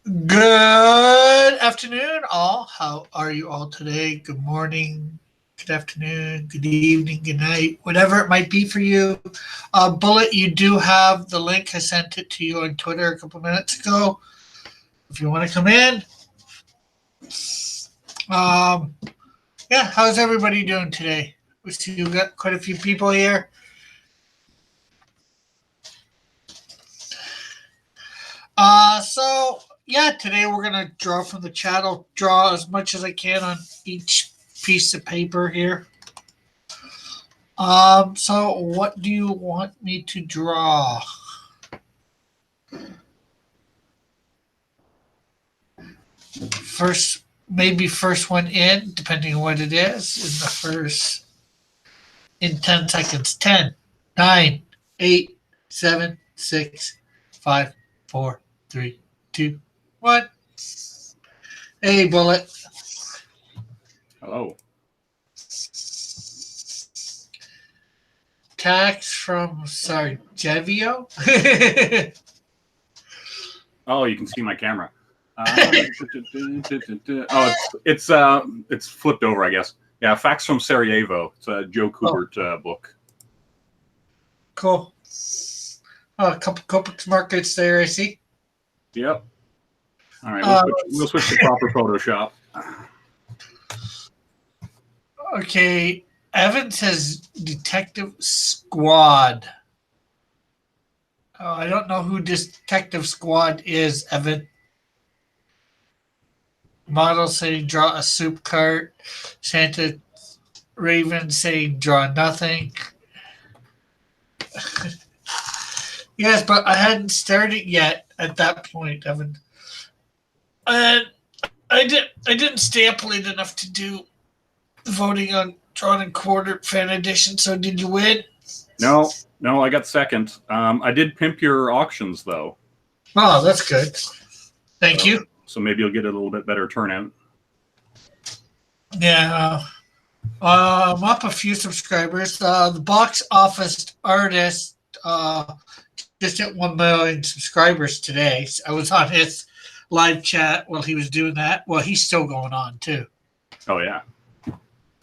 Good afternoon, all. How are you all today? Good morning, good afternoon, good evening, good night, whatever it might be for you. Bullet, you do have the link. I sent it to you on Twitter a couple minutes ago. If you want to come in, um, yeah. How's everybody doing today? We see you got quite a few people here. So yeah, today we're gonna draw from the chat. I'll draw as much as I can on each piece of paper here. So what do you want me to draw? First, maybe first one in, depending on what it is, in the first, in 10 seconds. 10, 9, 8, 7, 6, 5, 4, 3, 2, 1. Hey, Bullet. Hello. Tax from Sargevio. Oh, you can see my camera. It's flipped over, I guess. Yeah, Facts from Sarajevo. It's a Joe Kubert book. Cool. A couple Copex markets there, I see. Yep. All right, we'll switch to proper Photoshop. Okay, Evan says Detective Squad. I don't know who Detective Squad is, Evan. Model saying draw a soup cart. Santa Raven saying draw nothing. Yes, but I hadn't started yet at that point, Evan. And I didn't stay up late enough to do voting on Drawn and Quartered Fan Edition. So did you win? No, I got second. I did pimp your auctions though. Oh, that's good. Thank you. So maybe you'll get a little bit better turnout. Yeah. I'm up a few subscribers. The box office artist just hit 1 million subscribers today. I was on his live chat while he was doing that. Well, he's still going on too. Oh yeah.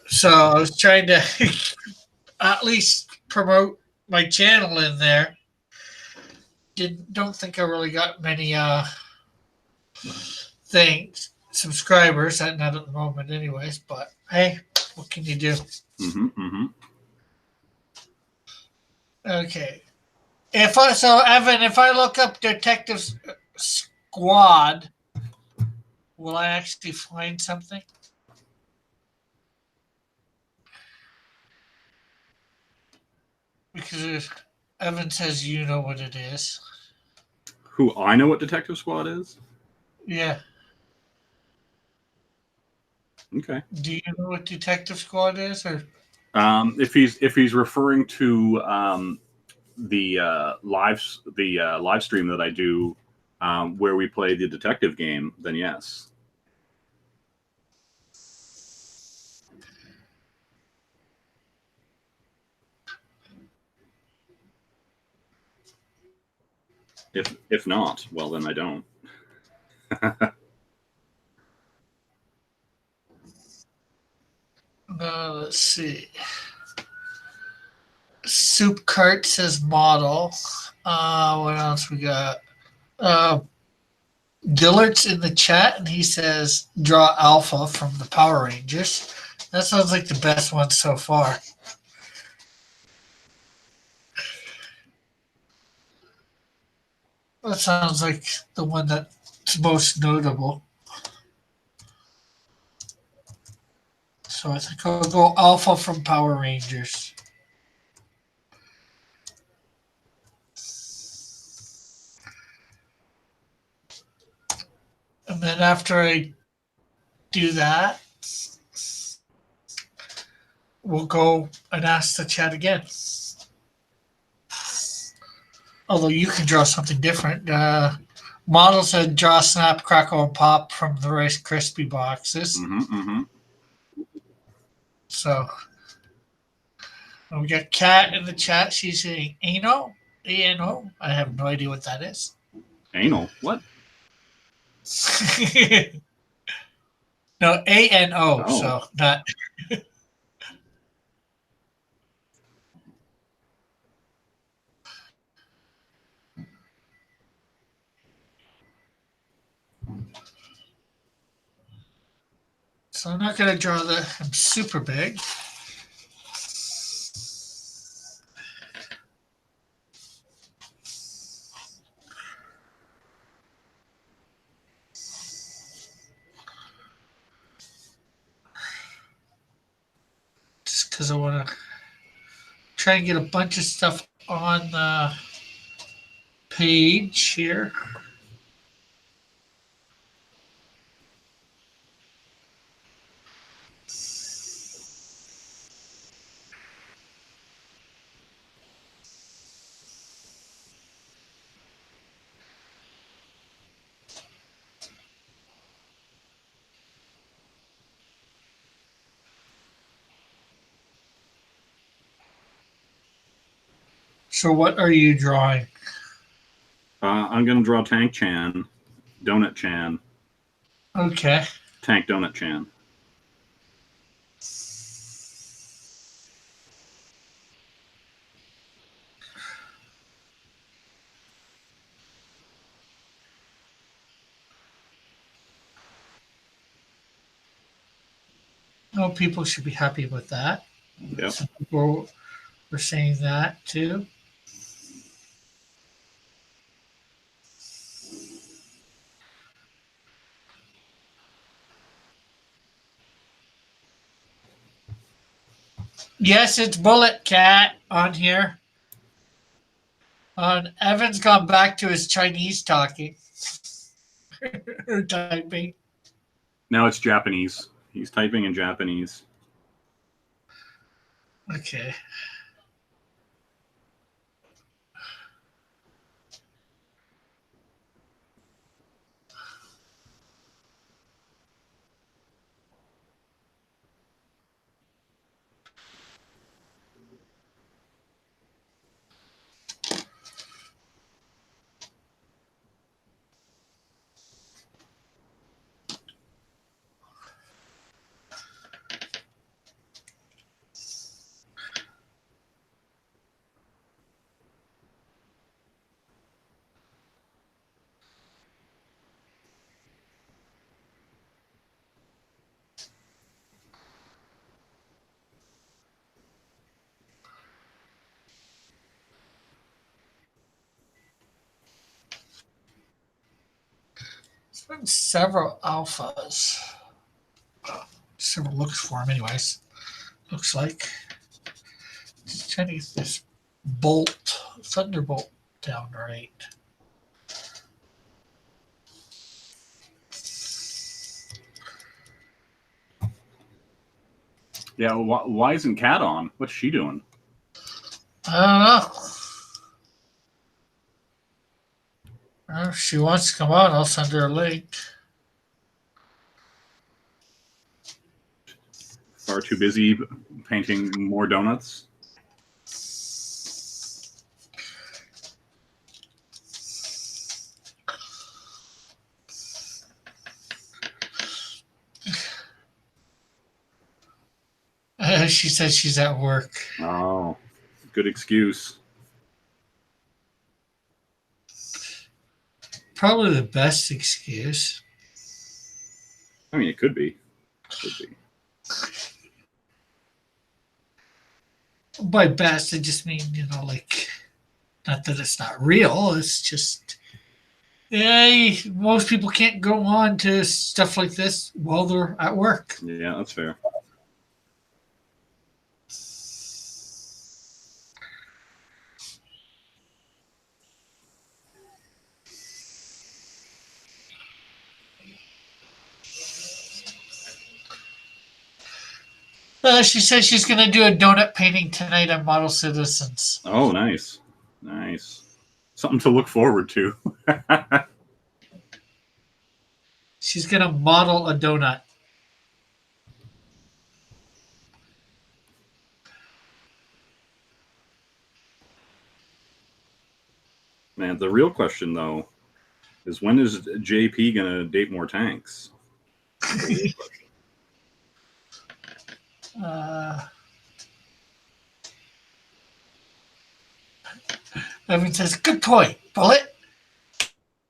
So I was trying to at least promote my channel in there. Don't think I really got many subscribers, not at the moment anyways, but hey, what can you do? Okay. Evan, if I look up Detective Squad, will I actually find something? Because Evan says you know what it is. Who, I know what Detective Squad is? Yeah. Okay. Do you know what Detective Squad is, or? If he's referring to the live stream that I do, where we play the detective game, then yes. If not, well then I don't. Let's see. Soup Cart says model. What else we got? Dillard's in the chat, and he says draw Alpha from the Power Rangers. That sounds like the best one so far. That sounds like the one that's most notable. So I think I'll go Alpha from Power Rangers. And then after I do that, we'll go and ask the chat again. Although you can draw something different. Model said draw Snap, Crackle, and Pop from the Rice Krispie boxes. So we got Kat in the chat. She's saying anal. A-N-O. I have no idea what that is. Anal? What? No, ANO. Oh. So not. So I'm not going to draw the super big. Just because I want to try and get a bunch of stuff on the page here. So what are you drawing? I'm going to draw Tank Chan, Donut Chan, Okay. Tank Donut Chan. Oh, people should be happy with that. Yep. Some people were saying that too. Yes, it's Bullet Cat on here. Evan's gone back to his Chinese talking or typing. Now it's Japanese. He's typing in Japanese. Okay. There's been several alphas. Several looks for him, anyways. Looks like. Just trying to get this Thunderbolt down right. Yeah, why isn't Kat on? What's she doing? I don't know. If she wants to come on, I'll send her a link. Far too busy painting more donuts? She says she's at work. Oh, good excuse. Probably the best excuse. I mean, it could be. Could be. By best, I just mean, like, not that it's not real. It's just, yeah, most people can't go on to stuff like this while they're at work. Yeah, that's fair. She says she's going to do a donut painting tonight on Model Citizens. Oh, nice. Nice. Something to look forward to. She's going to model a donut. Man, the real question, though, is when is JP gonna date more tanks? Evan says, good point, Bullet.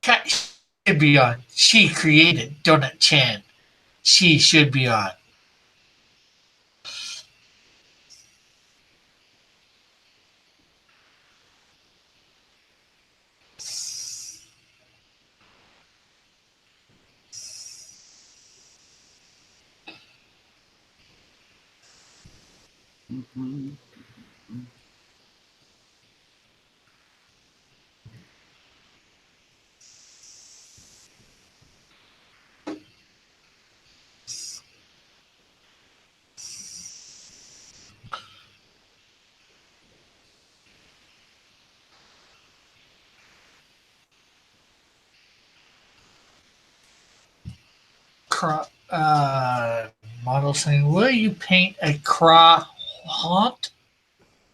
Cat should be on. She created Donut Chan. She should be on. Mm-hmm. Model saying, will you paint a craw haunt?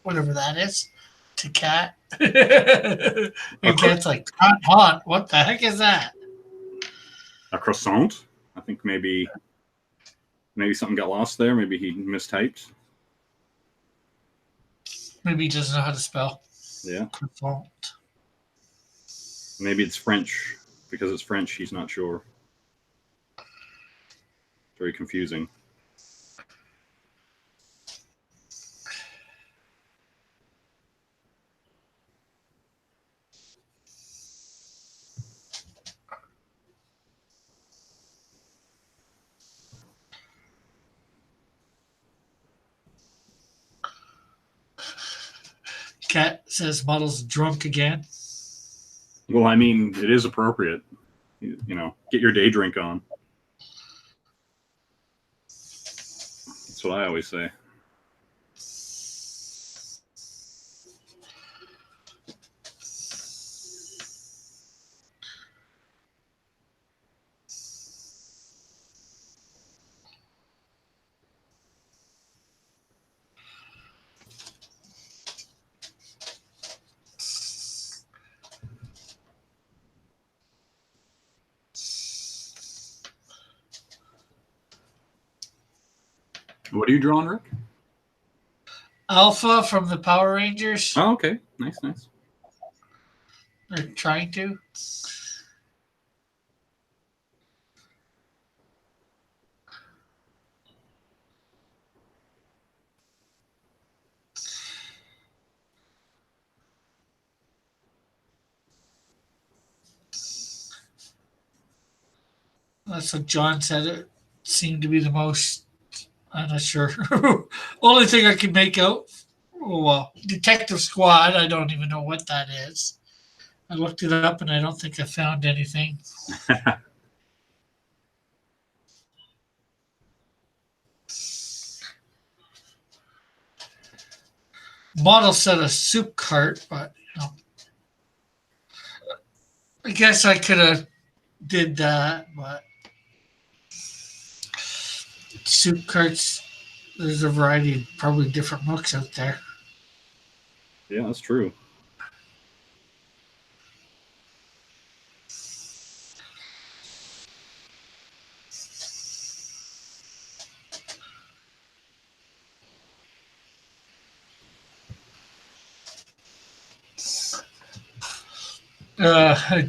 Whatever that is. To Cat. And Cat's like, haunt? What the heck is that? A croissant? I think maybe something got lost there. Maybe he mistyped. Maybe he doesn't know how to spell. Yeah. Croissant. Maybe it's French. Because it's French, he's not sure. Very confusing. Cat says model's drunk again. Well, I mean, it is appropriate. You know, get your day drink on. That's what I always say. What are you drawing, Rick? Alpha from the Power Rangers. Oh, okay. Nice, nice. They're trying to. That's what John said. It seemed to be the most. I'm not sure. Only thing I can make out. Oh, well, Detective Squad. I don't even know what that is. I looked it up and I don't think I found anything. Model said a soup cart, but you know, I guess I could have did that, but soup carts. There's a variety of probably different looks out there. Yeah, that's true.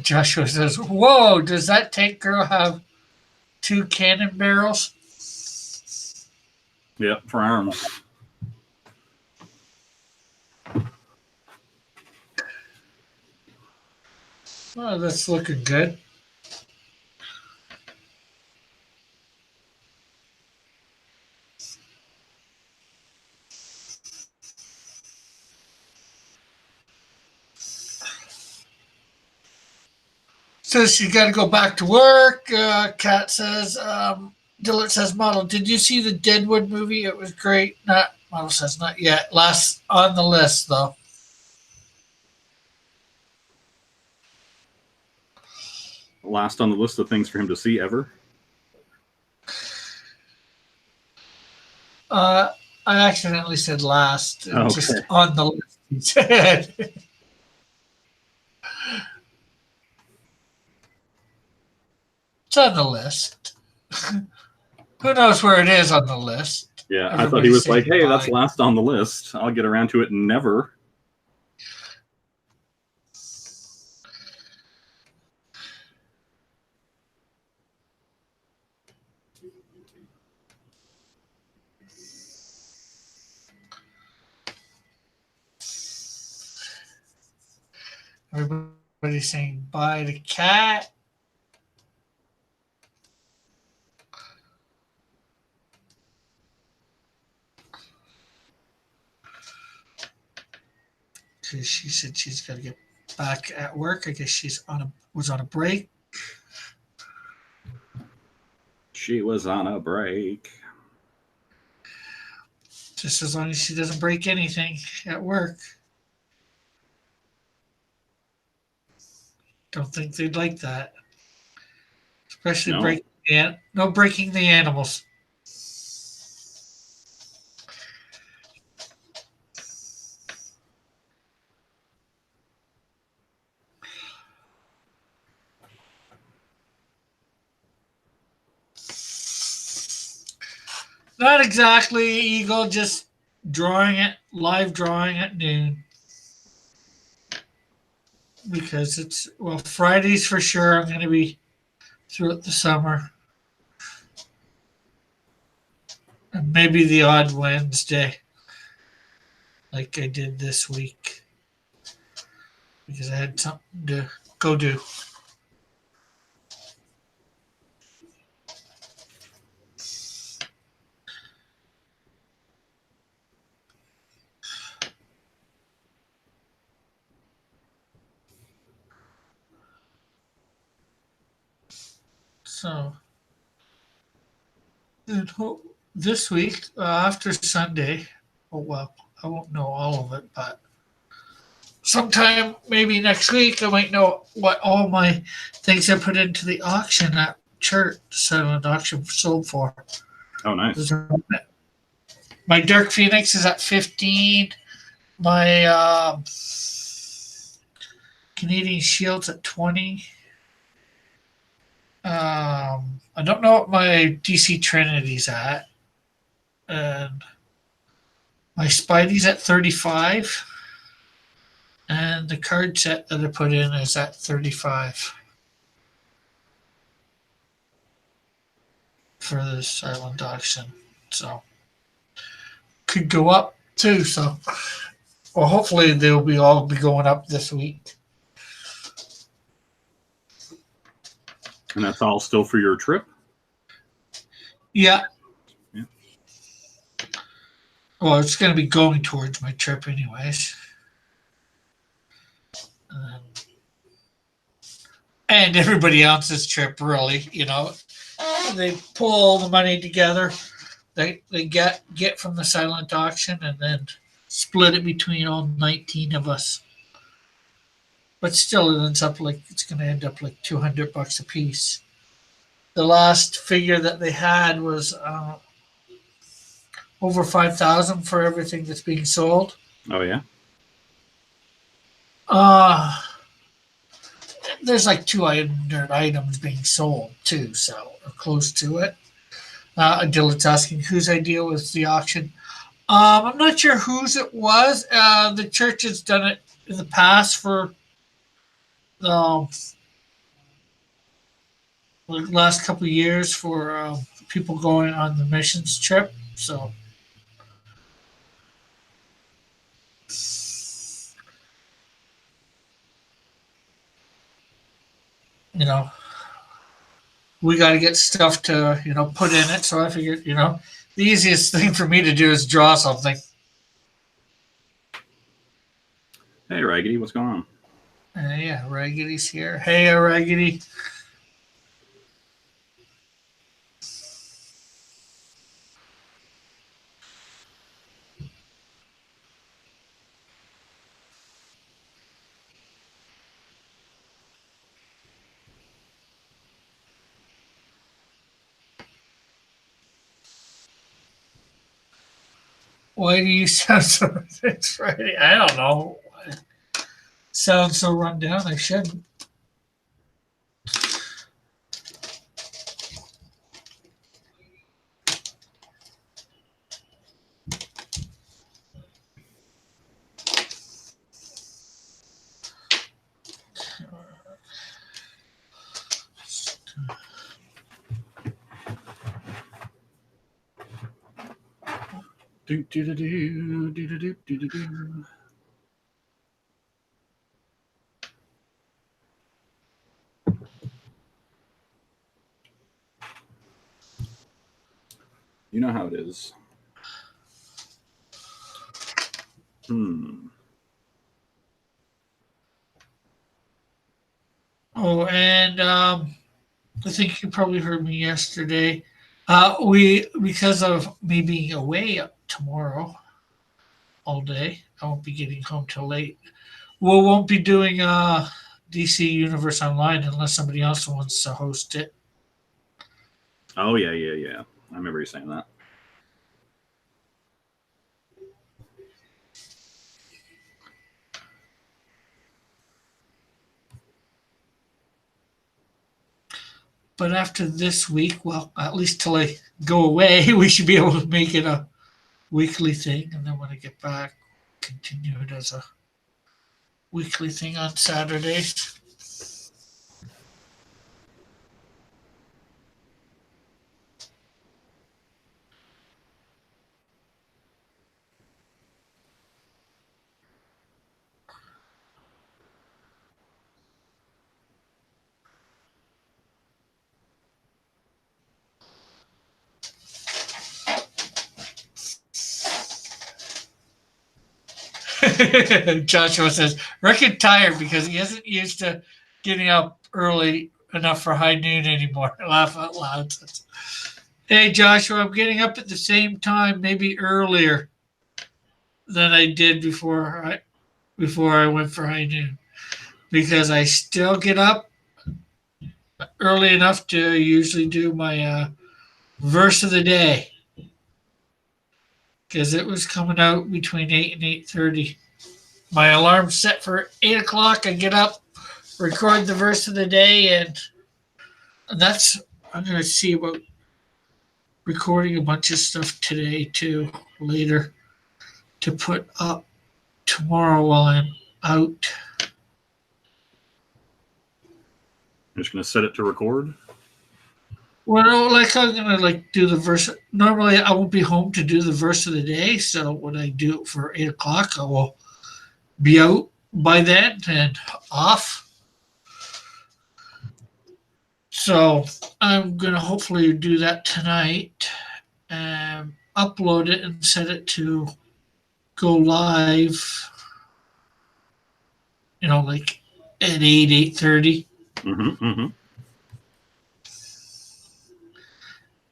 Joshua says, "Whoa! Does that tank girl have 2 cannon barrels?" Yeah, for arms. Oh, that's looking good. Says she got to go back to work. Kat says, Dillard says, model, did you see the Deadwood movie? It was great. Not model says, not yet. Last on the list though. Last on the list of things for him to see ever. I accidentally said last. Okay. Just on the list. He said. It's on the list. Who knows where it is on the list? Yeah, I thought he Everybody's was like, saying "Hey, that's bye. last on the list. I'll get around to it." Never. Everybody's saying bye to Cat. She said she's got to get back at work. I guess she's was on a break. She was on a break. Just as long as she doesn't break anything at work. Don't think they'd like that. Especially No. breaking the animals. Not exactly, Eagle, just live drawing at noon. Because Fridays for sure I'm going to be throughout the summer. And maybe the odd Wednesday, like I did this week. Because I had something to go do. So, this week, after Sunday, I won't know all of it, but sometime maybe next week, I might know what all my things I put into the auction at church, silent auction sold for. Oh, nice. My Dark Phoenix is at 15. My Canadian Shield's at 20. I don't know what my DC Trinity's at. And my Spidey's at 35. And the card set that I put in is at 35 for the silent auction. So could go up too. So well, hopefully they'll all be going up this week. And that's all still for your trip? Yeah. Yeah. Well, it's going to be going towards my trip anyways. And everybody else's trip, really, they pull all the money together. They get from the silent auction and then split it between all 19 of us. But still, it ends up it's going to end up like $200 a piece. The last figure that they had was over 5,000 for everything that's being sold. Oh yeah. There's like 200 items being sold too, so or close to it. Dylan's asking whose idea was the auction. I'm not sure whose it was. The church has done it in the past for the last couple of years for people going on the missions trip. So, we got to get stuff to, put in it. So I figured, the easiest thing for me to do is draw something. Hey, Raggedy, what's going on? Yeah, Raggedy's here. Hey, Raggedy. Why do you sound so it's Friday? I don't know. Sound so run down. I shouldn't. Do, do, do, do, do, do, do, do, do. You know how it is. Oh, and I think you probably heard me yesterday. Because of me being away tomorrow all day, I won't be getting home till late. We won't be doing DC Universe Online unless somebody else wants to host it. Oh, yeah. I remember you saying that. But after this week, well, at least till I go away, we should be able to make it a weekly thing. And then when I get back, continue it as a weekly thing on Saturdays. Joshua says, Rick is tired because he isn't used to getting up early enough for high noon anymore. Laugh out loud. Hey, Joshua, I'm getting up at the same time, maybe earlier than I did before I went for high noon, because I still get up early enough to usually do my verse of the day, because it was coming out between 8 and 8:30. My alarm's set for 8 o'clock. I get up, record the verse of the day, and that's I'm gonna see about recording a bunch of stuff today too later to put up tomorrow while I'm out. I'm just going to set it to record. Well, no, like I'm gonna do the verse. Normally, I won't be home to do the verse of the day. So when I do it for 8 o'clock, I will be out by then and off. So I'm gonna hopefully do that tonight and upload it and set it to go live. Like at 8:30, and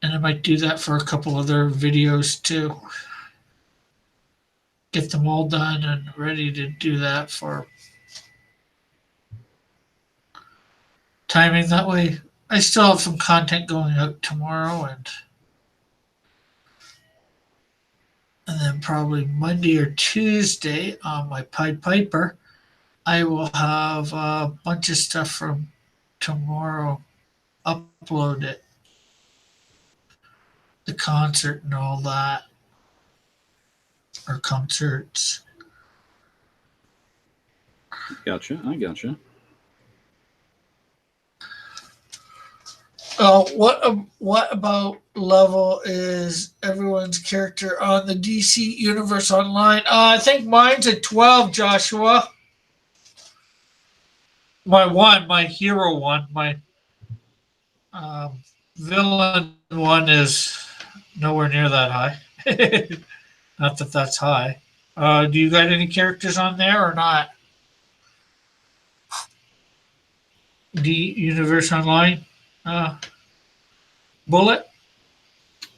I might do that for a couple other videos too. Get them all done and ready to do that for timing. That way, I still have some content going out tomorrow, and then probably Monday or Tuesday on my Pied Piper, I will have a bunch of stuff from tomorrow. Upload it, the concert and all that, or concerts. Gotcha. I gotcha. What about level is everyone's character on the DC Universe Online? I think mine's at 12, Joshua. My hero one, my villain one is nowhere near that high. Not that that's high. Do you got any characters on there or not? The Universe Online, Bullet.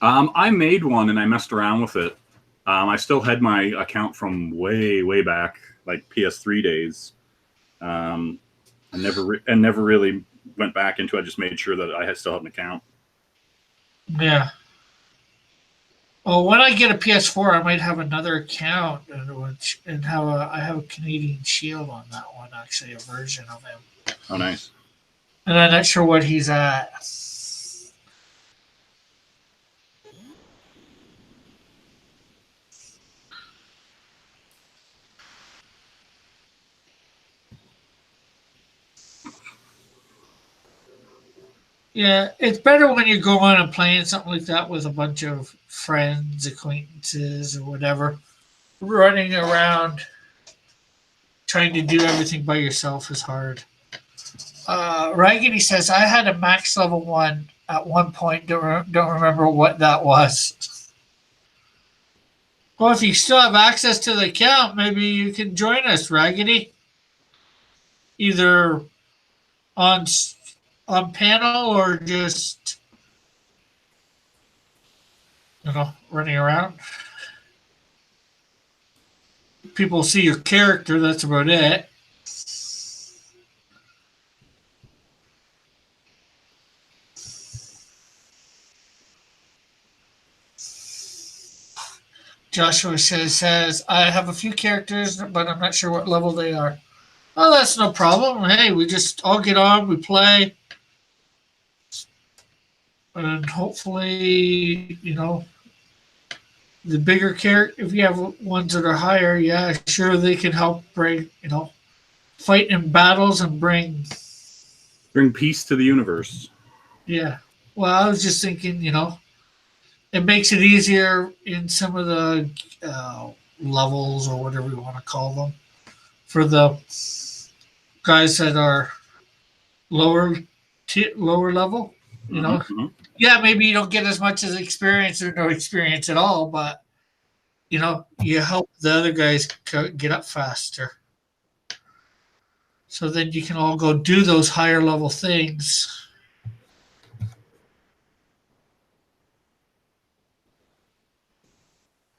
I made one and I messed around with it. I still had my account from way back, like PS3 days. I never really went back into it. I just made sure that I still had an account. Yeah. Well, when I get a PS4, I might have another account, and I have a Canadian Shield on that one. Actually, a version of him. Oh, nice. And I'm not sure what he's at. Yeah, it's better when you go on and playing something like that with a bunch of friends, acquaintances, or whatever. Running around trying to do everything by yourself is hard. Raggedy says, I had a max level 1 at one point. Don't remember what that was. Well, if you still have access to the account, maybe you can join us, Raggedy. Either on on panel or just, running around. People see your character, that's about it. Joshua says, I have a few characters, but I'm not sure what level they are. Oh, that's no problem. Hey, we just all get on, we play, and hopefully, the bigger character, if you have ones that are higher, yeah, sure, they can help bring, fight in battles and Bring peace to the universe. yeah. Well, I was just thinking, it makes it easier in some of the levels or whatever you want to call them for the guys that are lower lower level. Mm-hmm. Yeah, maybe you don't get as much as experience or no experience at all, but you help the other guys get up faster. So then you can all go do those higher level things.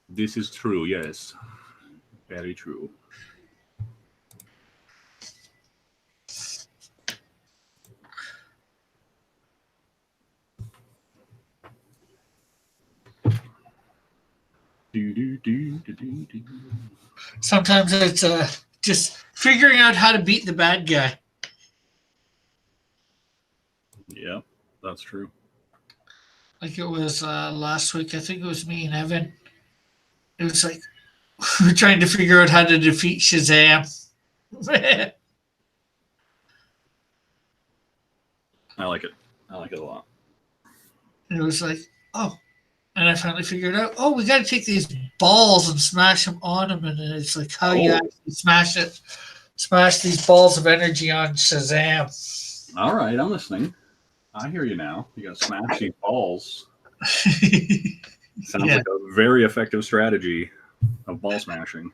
This is true, yes. Very true. Sometimes it's just figuring out how to beat the bad guy. Yeah, that's true. Like it was last week. I think it was me and Evan. It was like we're trying to figure out how to defeat Shazam. I like it. I like it a lot. And it was like, oh. And I finally figured out, oh, we got to take these balls and smash them on him. And it's like how you actually smash these balls of energy on Shazam. All right, I'm listening. I hear you now. You got to smash these balls. Sounds like a very effective strategy of ball smashing.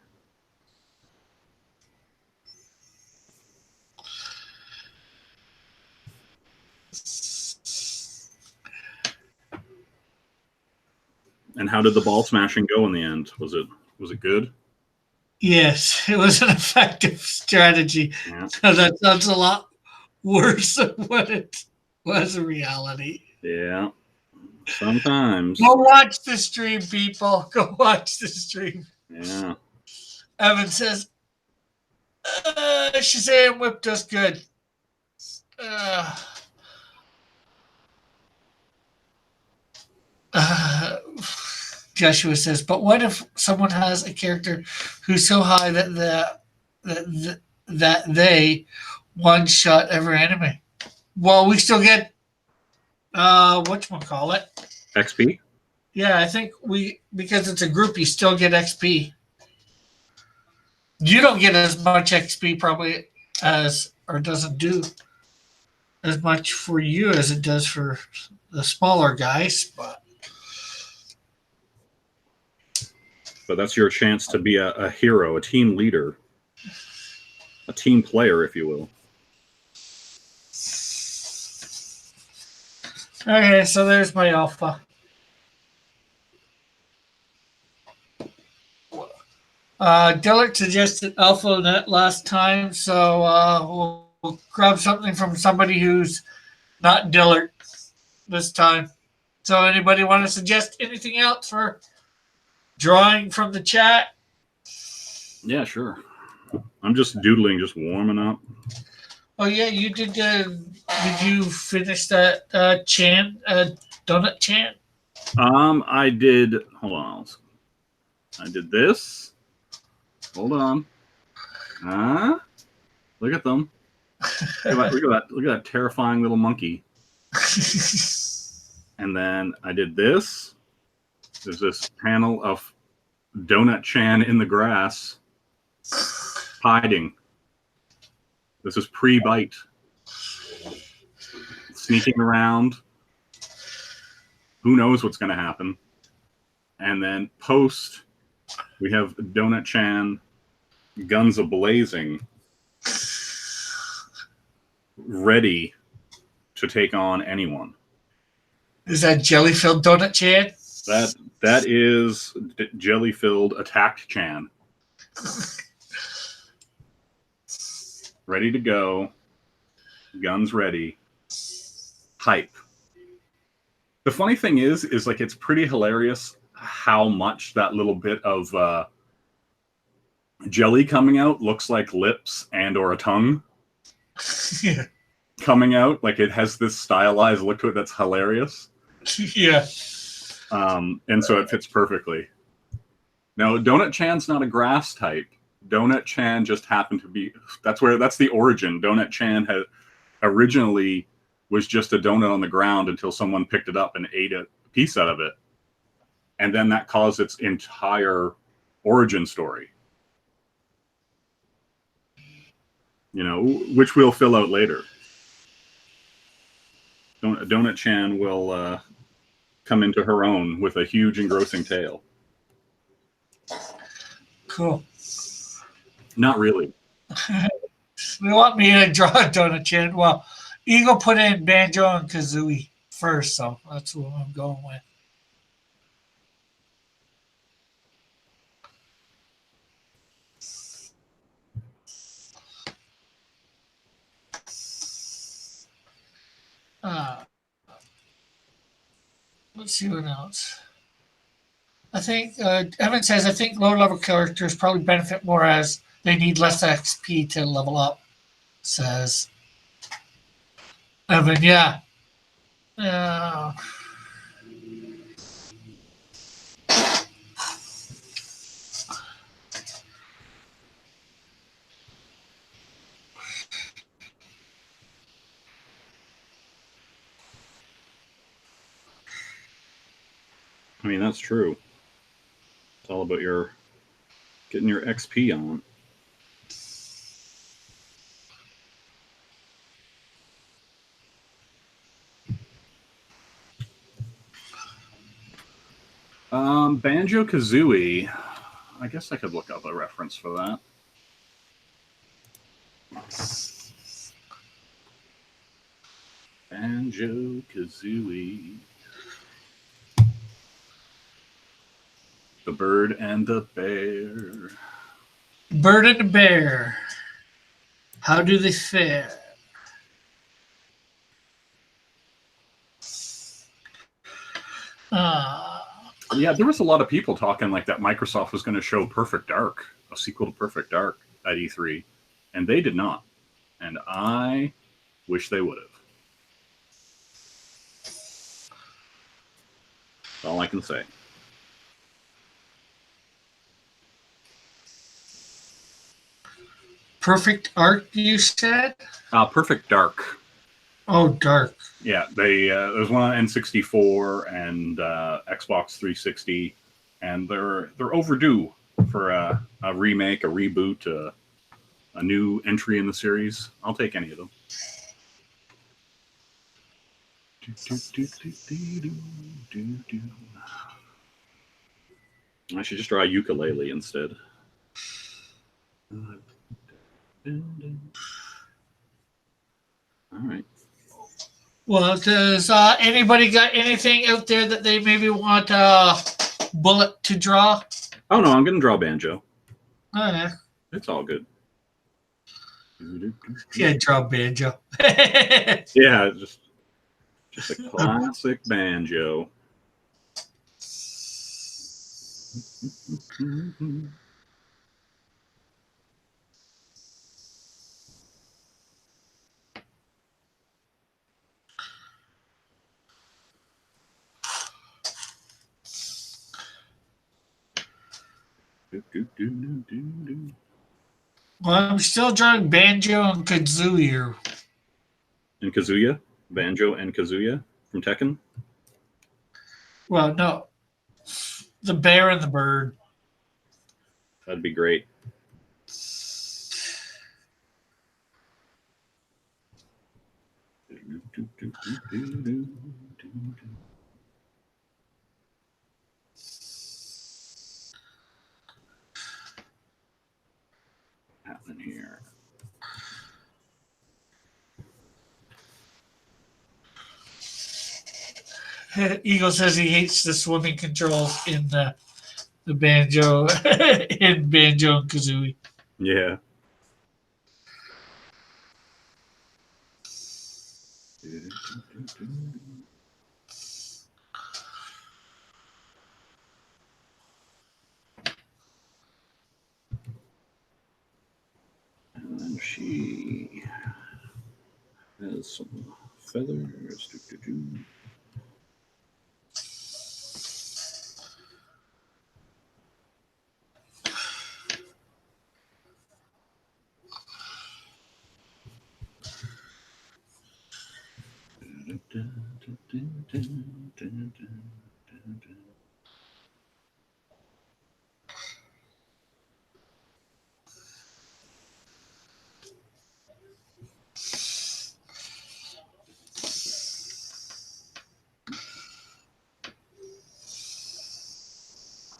And how did the ball smashing go in the end? Was it good? Yes, it was an effective strategy. Yeah. So that sounds a lot worse than what it was in reality. Yeah. Sometimes. Go watch the stream, people. Go watch the stream. Yeah. Evan says, Shazam whipped us good. Joshua says, but what if someone has a character who's so high that they one-shot every enemy? Well, we still get whatchamacallit? XP? Yeah, I think because it's a group, you still get XP. You don't get as much XP probably or doesn't do as much for you as it does for the smaller guys, but that's your chance to be a hero, a team leader, a team player, if you will. Okay, so there's my alpha. Dillard suggested alpha net last time, so we'll grab something from somebody who's not Dillard this time. So anybody want to suggest anything else for drawing from the chat? Yeah, sure. I'm just doodling, just warming up. Oh yeah, you did. Did you finish that donut chant? I did. Hold on. I did this. Hold on. Look at them. Look at that terrifying little monkey. And then I did this. There's this panel of Donut Chan in the grass, hiding. This is pre-bite. Sneaking around. Who knows what's going to happen? And then post, we have Donut Chan, guns a-blazing, ready to take on anyone. Is that jelly-filled Donut Chan? That is jelly-filled attacked Chan. Ready to go. Guns ready. Hype. The funny thing is like it's pretty hilarious how much that little bit of jelly coming out looks like lips and or a tongue Yeah. coming out. Like it has this stylized look to it that's hilarious. Yeah. And so it fits perfectly. Now, Donut Chan's not a grass type. Donut Chan just happened to be. That's the origin. Donut Chan had originally was just a donut on the ground until someone picked it up and ate a piece out of it, and then that caused its entire origin story. You know, which we'll fill out later. Donut Chan will come into her own with a huge engrossing tale. Cool. Not really. You want me to draw a Donut Chan? Well, Eagle put in Banjo and Kazooie first, so that's what I'm going with. Let's see what else. I think Evan says I think lower level characters probably benefit more as they need less XP to level up. Says Evan, yeah. I mean, that's true. It's all about getting your XP on. Banjo-Kazooie. I guess I could look up a reference for that. Banjo-Kazooie. The Bird and the Bear. Bird and the Bear. How do they fare? Yeah, there was a lot of people talking like that Microsoft was going to show Perfect Dark, a sequel to Perfect Dark at E3, and they did not. And I wish they would have. That's all I can say. Perfect Art, you said? Perfect Dark. Oh, Dark. Yeah, there's one on N64 and Xbox 360, and they're overdue for a remake, a reboot, a new entry in the series. I'll take any of them. I should just draw a ukulele instead. All right. Well, does anybody got anything out there that they maybe want Bullet to draw? Oh no, I'm gonna draw Banjo. Oh, yeah. It's all good. Yeah, draw Banjo. Yeah, just a classic Banjo. Well, I'm still drawing Banjo and Kazooie. And Kazuya? Banjo and Kazooie from Tekken. Well, no. The bear and the bird. That'd be great. Happening here. Eagle says he hates the swimming controls in the banjo in Banjo and Kazooie. Yeah. And she has some feathers.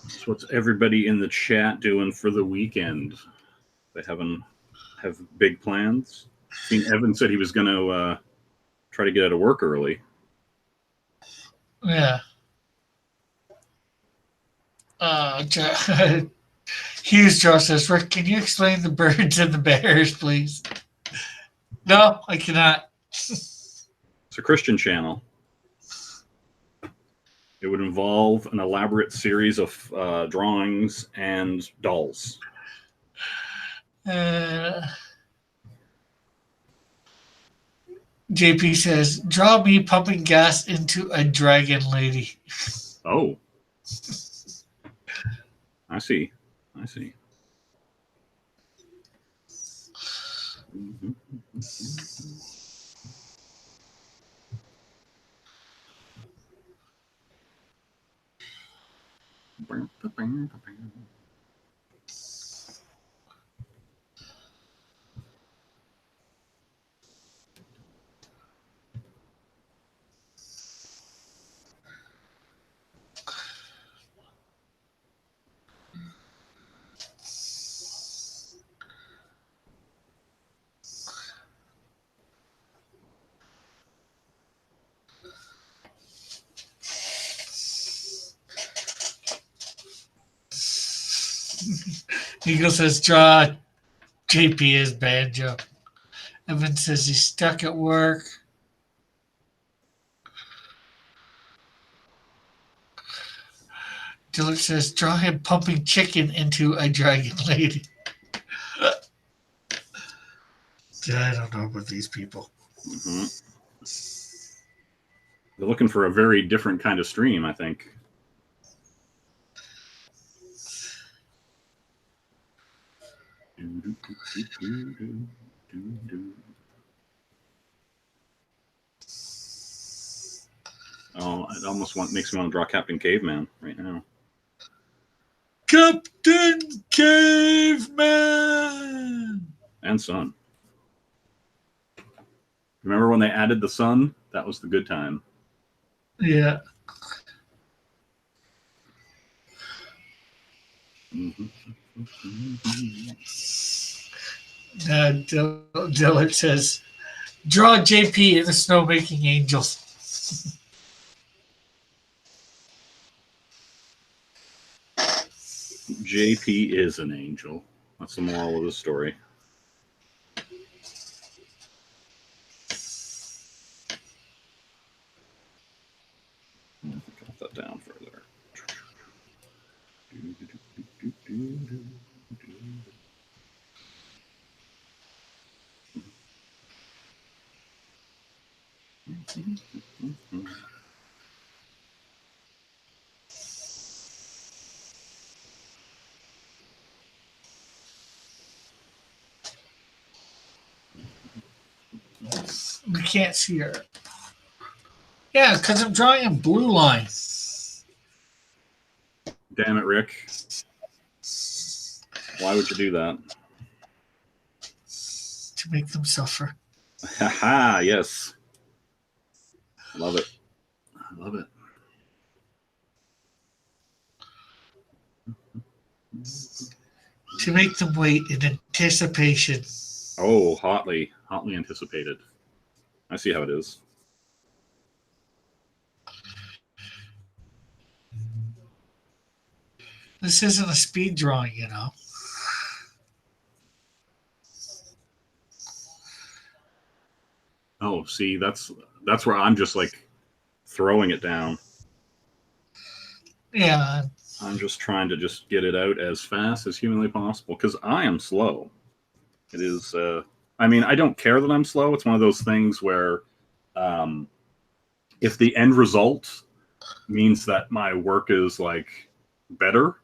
So what's everybody in the chat doing for the weekend? They have big plans. I mean, Evan said he was going to try to get out of work early. Yeah. Hughes Joe says, Rick, can you explain the birds and the bears, please? No, I cannot. It's a Christian channel. It would involve an elaborate series of drawings and dolls. JP says, draw me pumping gas into a dragon lady. Oh. I see. Mm-hmm. Eagle says, draw JP as Banjo. Evan says he's stuck at work. Dillard says, draw him pumping chicken into a dragon lady. I don't know about these people. Mm-hmm. They're looking for a very different kind of stream, I think. Oh, it almost makes me want to draw Captain Caveman right now. Captain Caveman! And Sun. Remember when they added the sun? That was the good time. Yeah. Dillard says, draw JP in the snowmaking angels. JP is an angel. That's the moral of the story. Cut that down further. We can't see her. Yeah, because I'm drawing a blue line. Damn it, Rick. Why would you do that? To make them suffer. Haha, yes. Love it. I love it. To make them wait in anticipation. Oh, hotly anticipated. I see how it is. This isn't a speed drawing, you know. Oh, see, that's where I'm just like throwing it down. Yeah. I'm just trying to just get it out as fast as humanly possible because I am slow. It is. I mean, I don't care that I'm slow. It's one of those things where, if the end result means that my work is like better,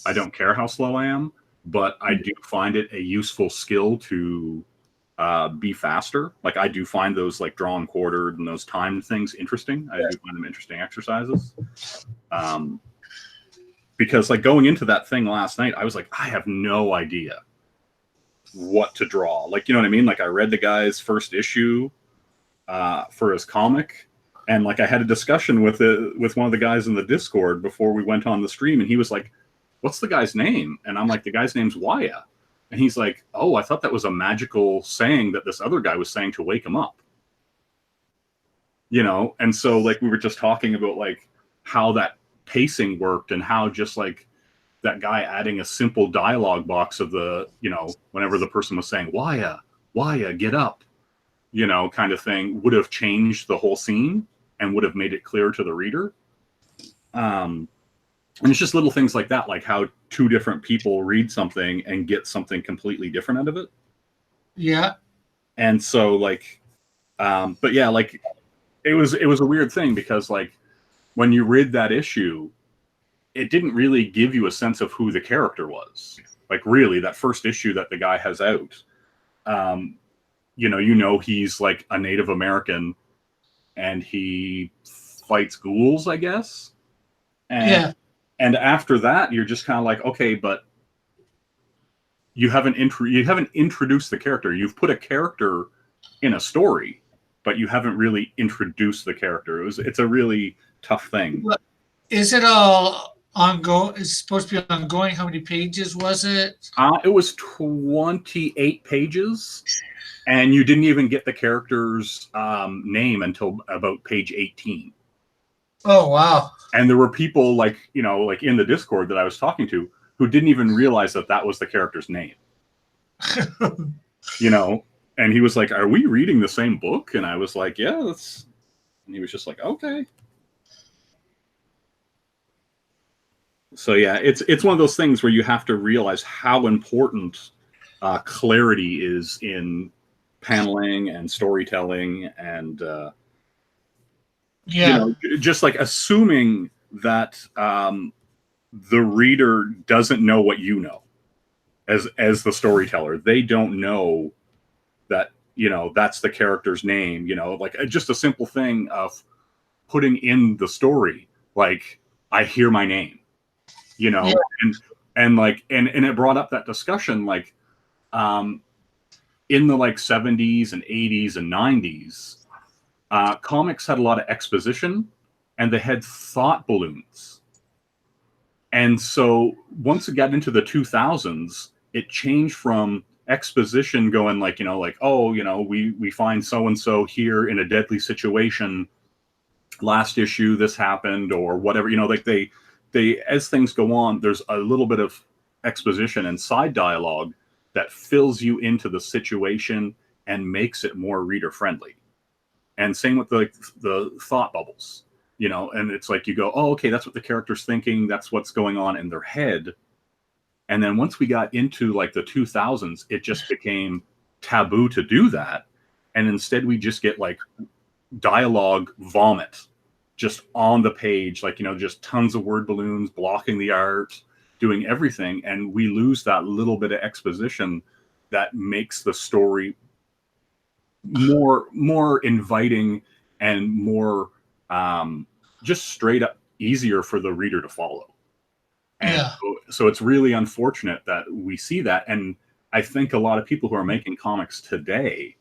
I don't care how slow I am. But I do find it a useful skill to be faster. Like I do find those like drawn quartered and those timed things interesting. I do find them interesting exercises. Because like going into that thing last night, I was like, I have no idea what to draw. Like, you know what I mean? Like I read the guy's first issue for his comic, and like I had a discussion with one of the guys in the Discord before we went on the stream, and he was like, "What's the guy's name?" And I'm like, "The guy's name's Waya." And he's like, "Oh, I thought that was a magical saying that this other guy was saying to wake him up." You know, and so like we were just talking about like how that pacing worked and how just like that guy adding a simple dialogue box of the, you know, whenever the person was saying, Waya, get up, you know, kind of thing would have changed the whole scene and would have made it clear to the reader. And it's just little things like that, like how two different people read something and get something completely different out of it. Yeah. And so like, but yeah, like it was a weird thing because like when you read that issue, it didn't really give you a sense of who the character was. Like really that first issue that the guy has out, you know, he's like a Native American and he fights ghouls, I guess. Yeah. And after that, you're just kind of like, okay, but you haven't introduced the character. You've put a character in a story, but you haven't really introduced the character. It's a really tough thing. Is it all ongoing? It's supposed to be ongoing. How many pages was it? It was 28 pages, and you didn't even get the character's name until about page 18. Oh, wow. And there were people like, you know, like in the Discord that I was talking to who didn't even realize that that was the character's name. You know, and he was like, "Are we reading the same book?" And I was like, "Yeah, that's." And he was just like, "Okay." So yeah, it's one of those things where you have to realize how important clarity is in paneling and storytelling, and Yeah. you know, just like assuming that the reader doesn't know what you know as the storyteller. They don't know that, you know, that's the character's name. You know, like just a simple thing of putting in the story, like I hear my name. You know, Yeah. and like and it brought up that discussion like in the like 70s and 80s and 90s, comics had a lot of exposition and they had thought balloons. And so once it got into the 2000s, it changed from exposition going like, you know, like, oh, you know, we find so and so here in a deadly situation, last issue this happened or whatever, you know, like they as things go on, there's a little bit of exposition and side dialogue that fills you into the situation and makes it more reader friendly. And same with the thought bubbles, you know, and it's like you go, oh, okay, that's what the character's thinking, that's what's going on in their head. And then once we got into like the 2000s, it just became taboo to do that, and instead we just get like dialogue vomit just on the page, like, you know, just tons of word balloons blocking the art, doing everything, and we lose that little bit of exposition that makes the story more inviting and more just straight up easier for the reader to follow. And Yeah. so it's really unfortunate that we see that. And I think a lot of people who are making comics today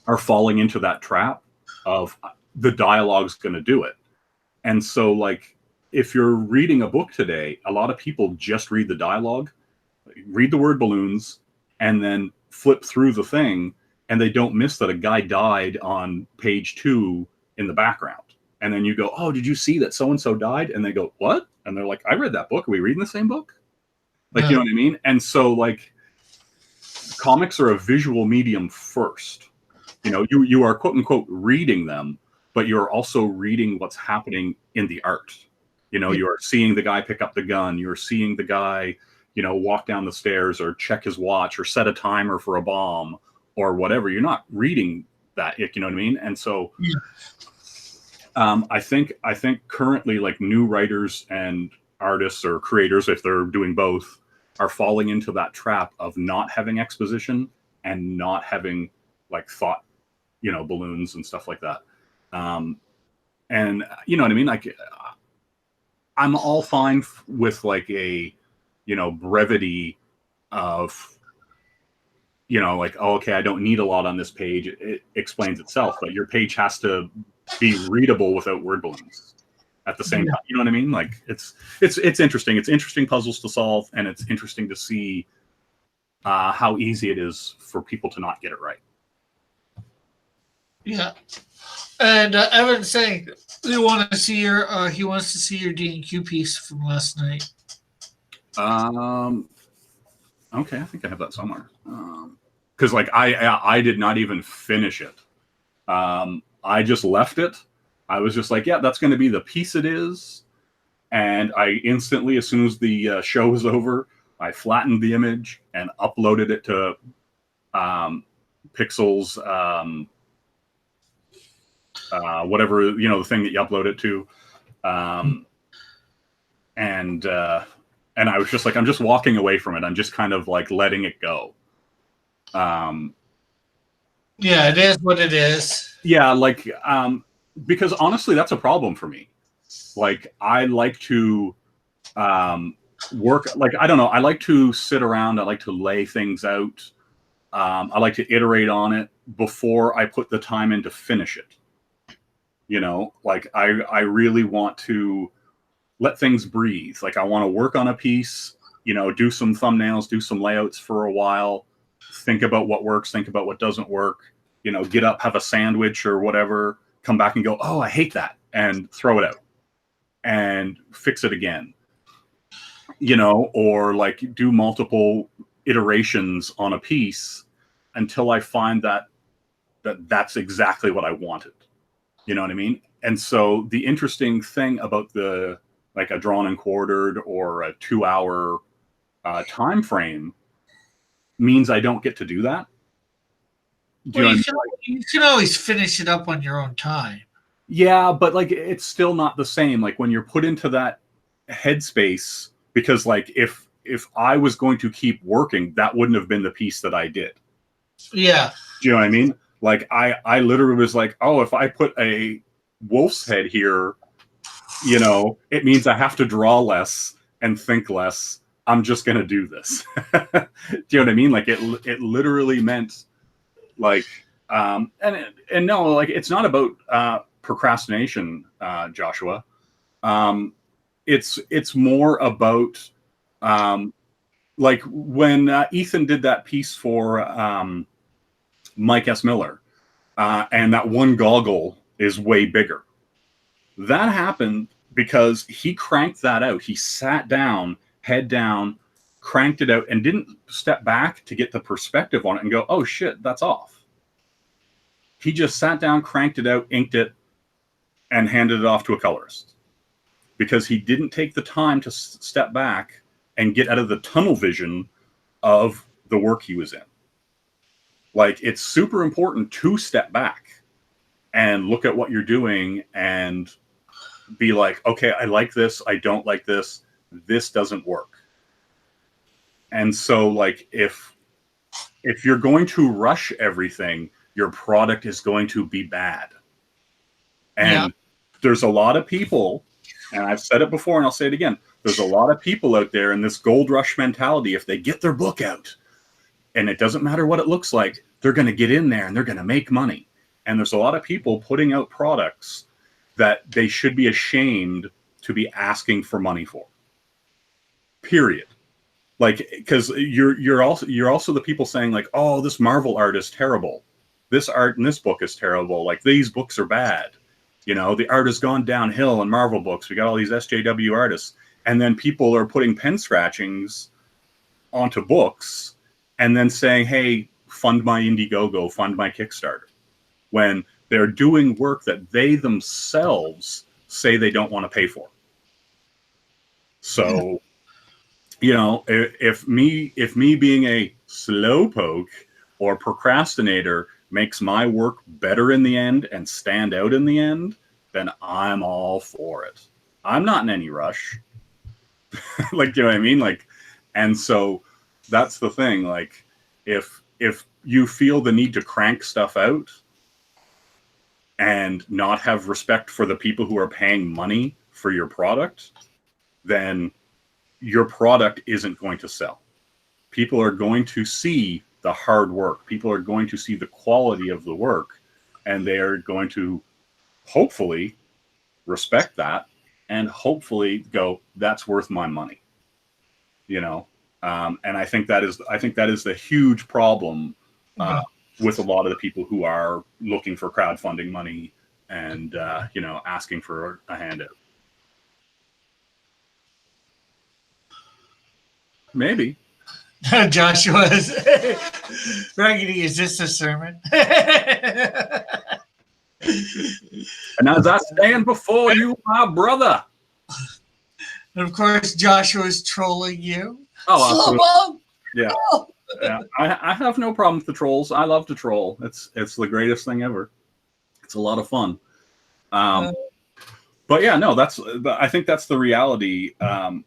are falling into that trap of the dialogue's going to do it. And so, like, if you're reading a book today, a lot of people just read the dialogue, read the word balloons, and then flip through the thing, and they don't miss that a guy died on page 2 in the background. And then you go, oh, did you see that so-and-so died? And they go, what? And they're like, I read that book. Are we reading the same book? Like, you know what I mean? And so, like, comics are a visual medium first. You know, you are quote unquote reading them, but you're also reading what's happening in the art. You know, you're seeing the guy pick up the gun. You're seeing the guy, you know, walk down the stairs or check his watch or set a timer for a bomb or whatever. You're not reading that, you know what I mean? And so I think currently, like, new writers and artists or creators, if they're doing both, are falling into that trap of not having exposition and not having, like, thought, you know, balloons and stuff like that. And you know what I mean? Like, I'm all fine with, like, a, you know, brevity of, you know, like, oh, okay, I don't need a lot on this page. It explains itself, but your page has to be readable without word balloons at the same time. You know what I mean? Like, it's interesting. It's interesting puzzles to solve, and it's interesting to see how easy it is for people to not get it right. Yeah. And Evan's saying he wants to see your D&Q piece from last night. Okay, I think I have that somewhere. Because like I did not even finish it. I just left it. I was just like, yeah, that's going to be the piece it is. And I instantly, as soon as the show was over, I flattened the image and uploaded it to Pixels, whatever, you know, the thing that you upload it to. And I was just like, I'm just walking away from it. I'm just kind of like letting it go. Yeah, it is what it is. Yeah, like, because honestly, that's a problem for me. Like, I like to work, like, I don't know, I like to sit around, I like to lay things out. I like to iterate on it before I put the time in to finish it. You know, like, I really want to let things breathe. Like, I want to work on a piece, you know, do some thumbnails, do some layouts for a while, think about what works, think about what doesn't work, you know, get up, have a sandwich or whatever, come back and go, oh, I hate that, and throw it out and fix it again, you know, or like do multiple iterations on a piece until I find that's exactly what I wanted. You know what I mean? And so the interesting thing about the, like, a drawn and quartered or a 2-hour time frame means I don't get to do that. Well, you can always finish it up on your own time. Yeah, but like, it's still not the same. Like, when you're put into that headspace, because like, if I was going to keep working, that wouldn't have been the piece that I did. Yeah. Do you know what I mean? Like, I literally was like, oh, if I put a wolf's head here, you know, it means I have to draw less and think less. I'm just going to do this. Do you know what I mean? Like, it literally meant, like, and no, like, it's not about procrastination, Joshua. It's more about, like, when Ethan did that piece for Mike S. Miller, and that one goggle is way bigger. That happened because he cranked that out. He sat down, head down, cranked it out, and didn't step back to get the perspective on it and go, oh shit, that's off. He just sat down, cranked it out, inked it, and handed it off to a colorist, because he didn't take the time to step back and get out of the tunnel vision of the work he was in. Like, it's super important to step back and look at what you're doing and be like, okay, I like this, I don't like this, this doesn't work. And so, like, if you're going to rush everything, your product is going to be bad. And there's a lot of people, and I've said it before and I'll say it again, there's a lot of people out there in this gold rush mentality. If they get their book out, and it doesn't matter what it looks like, they're going to get in there and they're going to make money. And there's a lot of people putting out products that they should be ashamed to be asking for money for. Period. Like, because you're also the people saying like, oh, this Marvel art is terrible. This art in this book is terrible. Like, these books are bad. You know, the art has gone downhill in Marvel books. We got all these SJW artists. And then people are putting pen scratchings onto books and then saying, hey, fund my Indiegogo, fund my Kickstarter, when they're doing work that they themselves say they don't want to pay for. So, you know, if me being a slowpoke or procrastinator makes my work better in the end and stand out in the end, then I'm all for it. I'm not in any rush. Like, you know what I mean? Like, and so that's the thing. Like, if you feel the need to crank stuff out and not have respect for the people who are paying money for your product, then your product isn't going to sell. People are going to see the hard work. People are going to see the quality of the work, and they are going to hopefully respect that and hopefully go, that's worth my money. You know? And I think that is the huge problem with a lot of the people who are looking for crowdfunding money and you know, asking for a handout. Maybe. Joshua's Raggedy, is this a sermon? And as I stand before you, my brother. And of course, Joshua's trolling you. Oh, yeah. Yeah. I have no problem with the trolls. I love to troll. It's the greatest thing ever. It's a lot of fun. But yeah, no, I think that's the reality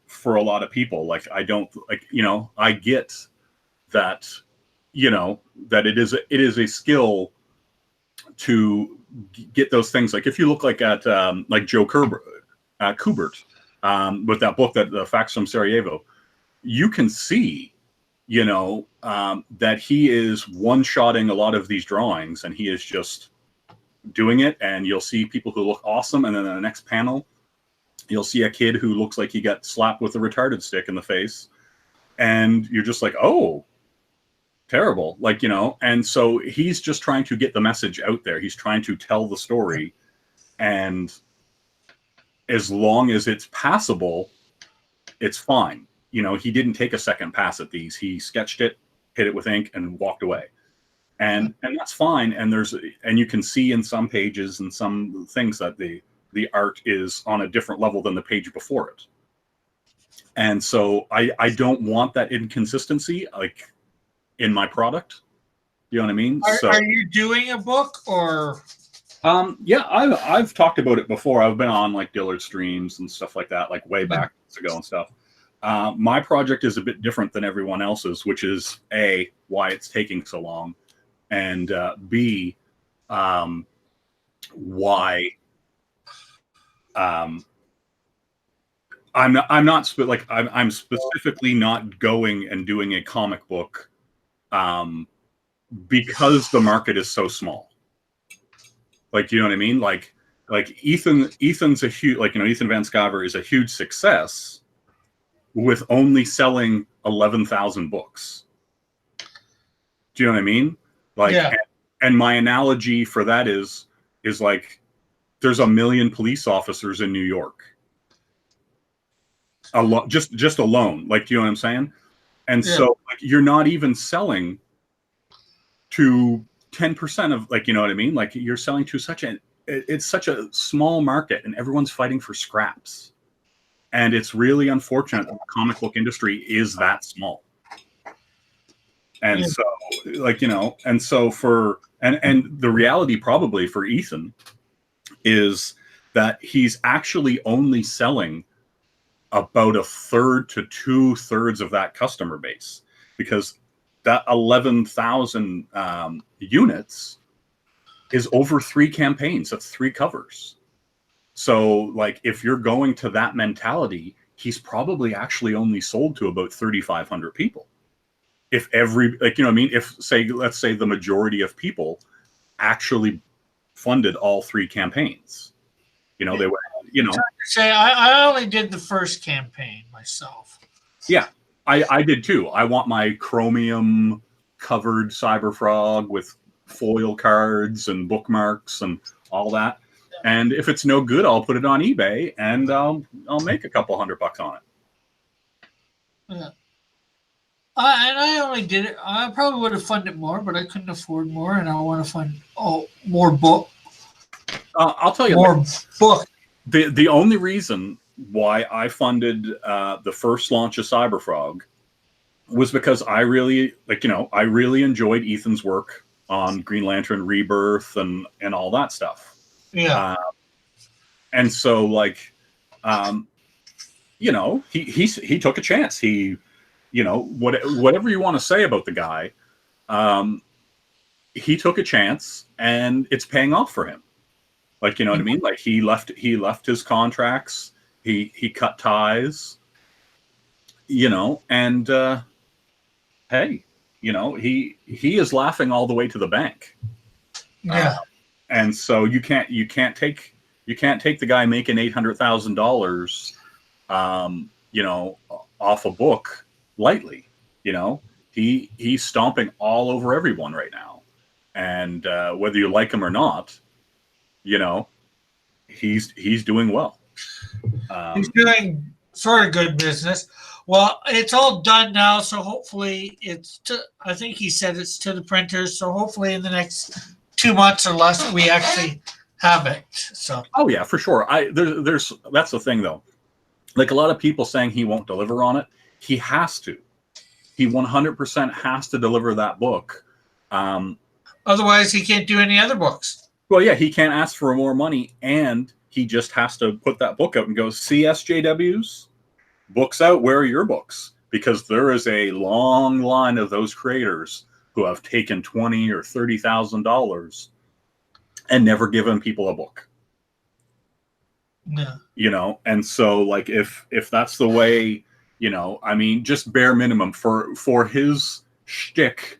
for a lot of people. Like, I don't like, you know, I get that, you know, that it is a skill to get those things. Like, if you look like at like Joe Kubert with that book, that the Facts from Sarajevo, you can see, you know, that he is one-shotting a lot of these drawings, and he is just doing it. And you'll see people who look awesome, and then in the next panel, you'll see a kid who looks like he got slapped with a retarded stick in the face, and you're just like, oh, terrible. Like, you know. And so he's just trying to get the message out there. He's trying to tell the story, and as long as it's passable, it's fine. You know, he didn't take a second pass at these. He sketched it, hit it with ink, and walked away. And that's fine. And you can see in some pages and some things that the art is on a different level than the page before it. And so I don't want that inconsistency, like, in my product. You know what I mean? Are you doing a book, or? Yeah, I've talked about it before. I've been on like Dillard streams and stuff like that, like way back ago and stuff. My project is a bit different than everyone else's, which is A, why it's taking so long, and B, why I'm specifically not going and doing a comic book because the market is so small. Like, you know what I mean? Like Ethan's a huge, like, you know, Ethan Van Sciver is a huge success with only selling 11,000 books. Do you know what I mean? Like, yeah. And my analogy for that is like, there's 1 million police officers in New York. Just alone. Like, do you know what I'm saying? And so, like, you're not even selling to 10% of, like, you know what I mean? Like, you're selling to it's such a small market, and everyone's fighting for scraps. And it's really unfortunate that the comic book industry is that small. And so, like, you know, and so and the reality probably for Ethan is that he's actually only selling about 1/3 to 2/3 of that customer base, because that 11,000 units is over 3 campaigns. That's 3 covers. So, like, if you're going to that mentality, he's probably actually only sold to about 3,500 people. If every, like, you know what I mean? If, say, let's say the majority of people actually funded all 3 campaigns, you know, they were, you know. Say, I only did the first campaign myself. Yeah, I did too. I want my chromium covered Cyberfrog with foil cards and bookmarks and all that. And if it's no good, I'll put it on eBay and I'll make a couple $100 on it. Yeah. And I only did it. I probably would have funded more, but I couldn't afford more, and I want to fund more book. I'll tell you more book. The only reason why I funded the first launch of Cyberfrog was because I really, like, you know, I really enjoyed Ethan's work on Green Lantern Rebirth and all that stuff. Yeah. And so, like, you know, he took a chance. He, you know, whatever you want to say about the guy, he took a chance, and it's paying off for him. Like, you know what I mean? Like, he left his contracts, he cut ties, you know, and hey, you know, he is laughing all the way to the bank. Yeah. And so you can't take the guy making $800,000, you know, off a book lightly. You know, he's stomping all over everyone right now, and whether you like him or not, you know, he's doing well. He's doing sort of good business. Well, it's all done now, so hopefully I think he said it's to the printers, so hopefully in the next 2 months or less we actually have it. So. Oh yeah, for sure. There's that's the thing though. Like, a lot of people saying he won't deliver on it. He has to. He 100% has to deliver that book. Otherwise, he can't do any other books. Well, yeah, he can't ask for more money, and he just has to put that book out and go, CSJWs, books out, where are your books? Because there is a long line of those creators who have taken $20,000 or $30,000 and never given people a book. Yeah. You know, and so, like, if that's the way, you know, I mean, just bare minimum for his shtick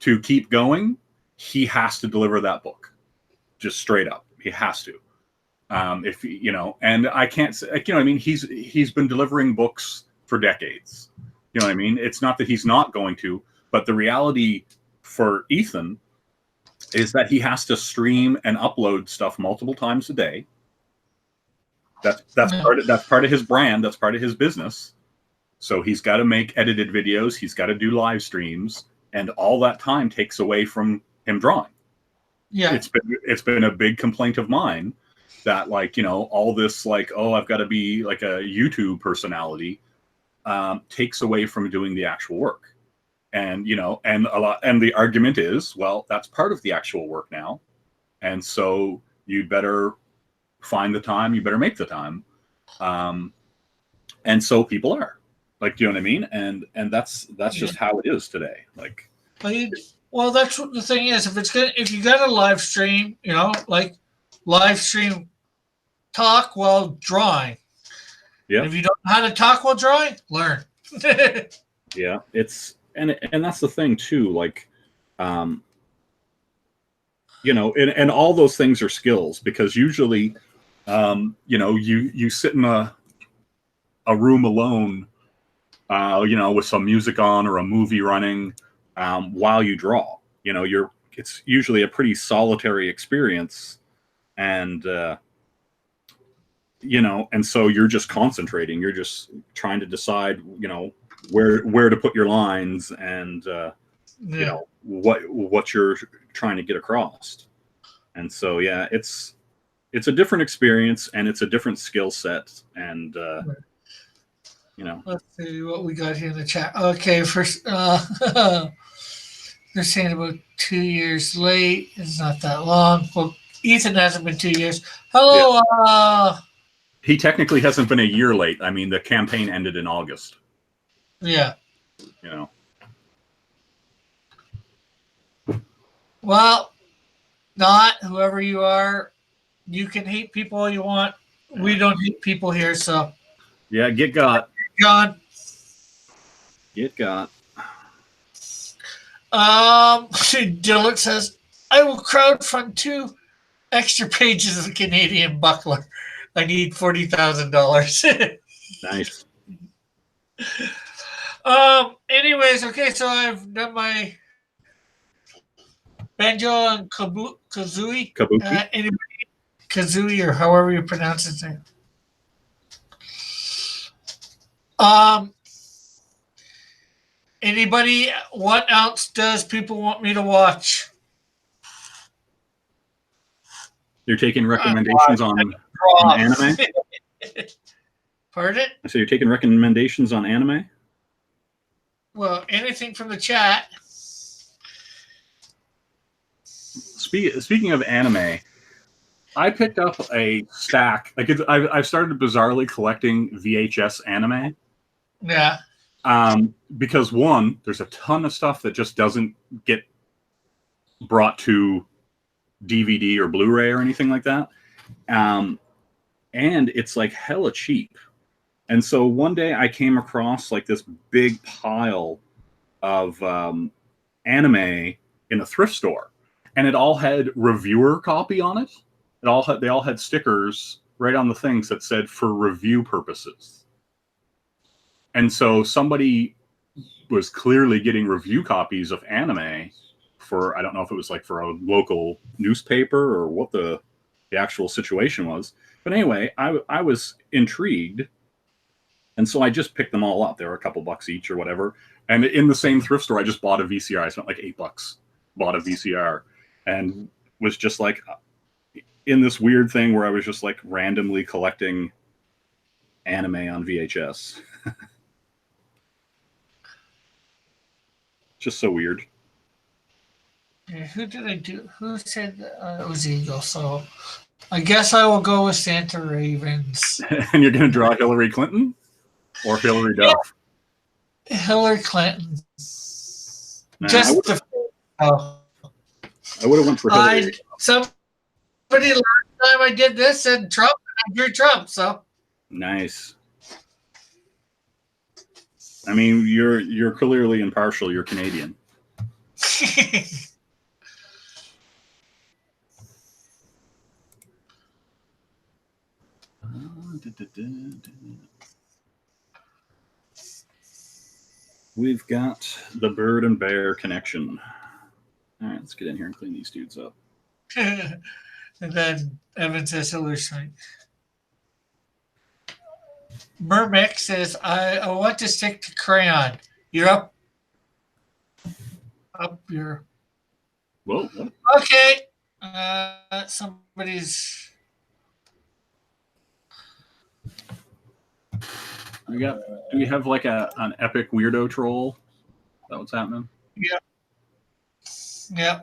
to keep going, he has to deliver that book, just straight up. He has to. If you know, and I can't say, like, you know, I mean, he's been delivering books for decades. You know what I mean? It's not that he's not going to, but the reality for Ethan is that he has to stream and upload stuff multiple times a day. That's part of his brand. That's part of his business. So he's got to make edited videos. He's got to do live streams, and all that time takes away from him drawing. Yeah, it's been a big complaint of mine that, like, you know, all this, like, oh, I've got to be like a YouTube personality, takes away from doing the actual work. And, you know, and the argument is, well, that's part of the actual work now, and so you better find the time, you better make the time. And so people are, like, do you know what I mean? And that's just how it is today. Like, well, that's what the thing is. If you got a live stream, you know, like live stream talk while drawing. Yeah. If you don't know how to talk while drawing, learn. Yeah, it's and that's the thing too. Like, you know, and all those things are skills, because usually, you know, you sit in a room alone, you know, with some music on or a movie running, while you draw. You know, it's usually a pretty solitary experience, and you know, and so you're just concentrating. You're just trying to decide, you know, where to put your lines, and you know, what you're trying to get across. And so, yeah, it's a different experience, and it's a different skill set, and you know. Let's see what we got here in the chat. Okay, first, they're saying about 2 years late. It's not that long. Well, Ethan hasn't been 2 years. Hello. Yeah. He technically hasn't been a year late. I mean, the campaign ended in August. Yeah. You know. Well, not, whoever you are, you can hate people all you want. We don't hate people here, so Yeah, get got. John. Get got. Dillard says, I will crowdfund 2 extra pages of the Canadian Buckler. I need $40,000. Nice. Anyways, okay, so I've done my banjo and kazooie. Kabuki. Anybody, kazooie or however you pronounce his name. Um, anybody, what else does people want me to watch? You're taking recommendations on anime? Pardon? So you're taking recommendations on anime? Well, anything from the chat. Speaking of anime, I picked up a stack. Like I've started bizarrely collecting VHS anime. Yeah. Because one, there's a ton of stuff that just doesn't get brought to DVD or Blu-ray or anything like that. And it's like hella cheap. And so one day I came across like this big pile of anime in a thrift store, and it all had reviewer copy on it. They all had stickers right on the things that said for review purposes. And so somebody was clearly getting review copies of anime for, I don't know if it was like for a local newspaper or what the actual situation was. But anyway, I was intrigued. And so I just picked them all up. They were a couple bucks each or whatever. And in the same thrift store, I just bought a VCR. I spent like $8, bought a VCR, and was just like in this weird thing where I was just like randomly collecting anime on VHS. Just so weird. Yeah, who did I do? Who said it was Eagle? So I guess I will go with Santa Ravens. And you're going to draw Hillary Clinton or Hillary Duff? Yeah. Hillary Clinton. Nah, Just the. I would have went for Hillary. Somebody last time I did this said Trump. I drew Trump. So nice. I mean, you're clearly impartial. You're Canadian. We've got the bird and bear connection. All right, let's get in here and clean these dudes up. And then Evan says Hillary Clinton. Mermick says, I want to stick to crayon. You're up your. Whoa. What? Okay. Somebody's. Do we have like an epic weirdo troll? Is that what's happening? Yeah. Yeah.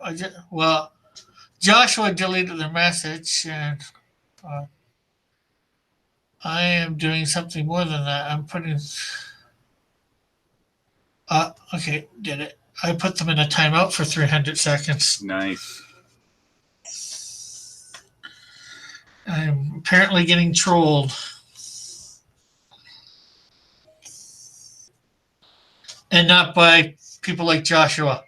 Well, Joshua deleted the message, and I am doing something more than that. I'm putting. Okay, did it. I put them in a timeout for 300 seconds. Nice. I'm apparently getting trolled. And not by people like Joshua.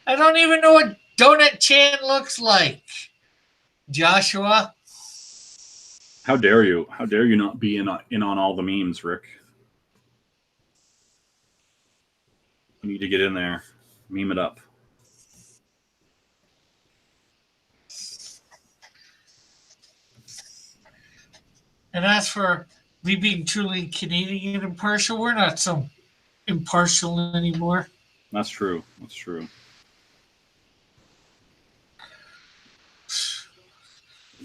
I don't even know what Donut Chan looks like. Joshua. How dare you? How dare you not be in on all the memes, Rick? You need to get in there. Meme it up. And as for me being truly Canadian and impartial, we're not so impartial anymore. That's true. That's true.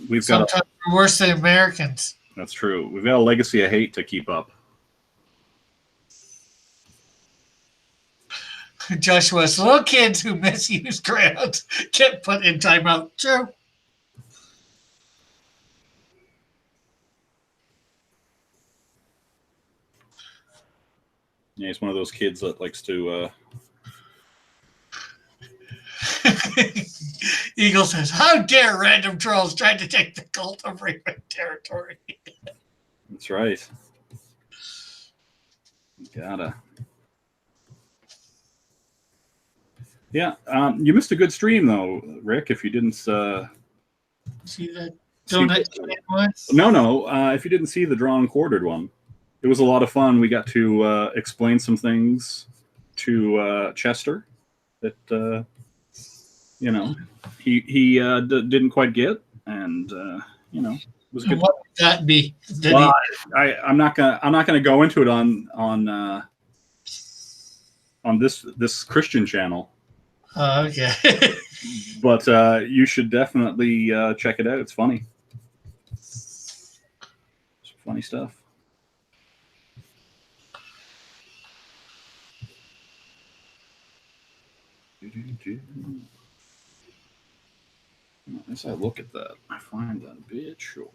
We've got sometimes we're worse than Americans. That's true. We've got a legacy of hate to keep up. Joshua's little kids who misuse crayons get put in timeout. True. Yeah, he's one of those kids that likes to Eagle says, "How dare random trolls try to take the cult of Raven territory?" That's right. Gotta. Yeah, you missed a good stream though, Rick. If you didn't See that see donut one? no. If you didn't see the drawn and quartered one, it was a lot of fun. We got to explain some things to Chester that you know he didn't quite get, and you know it was good. What would that be? Well, I'm not gonna go into it on this Christian channel. Oh, okay. But you should definitely check it out. It's funny. It's funny stuff. As I look at that, I find that a bit short.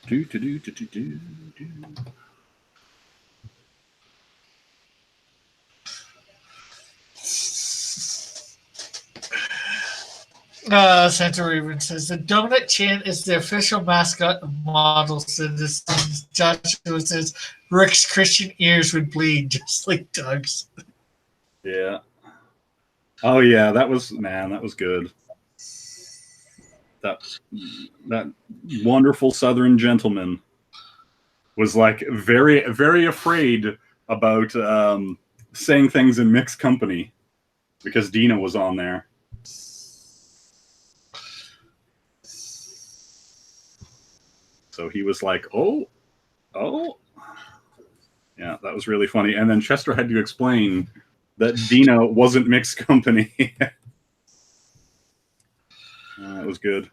Do. Santa Raven says the donut chin is the official mascot of Model Citizens. Joshua says Rick's Christian ears would bleed just like Doug's. Yeah. Oh yeah, that was good. That wonderful Southern gentleman was like very, very afraid about saying things in mixed company because Dina was on there. So he was like, oh. Yeah, that was really funny. And then Chester had to explain that Dina wasn't mixed company. That was good.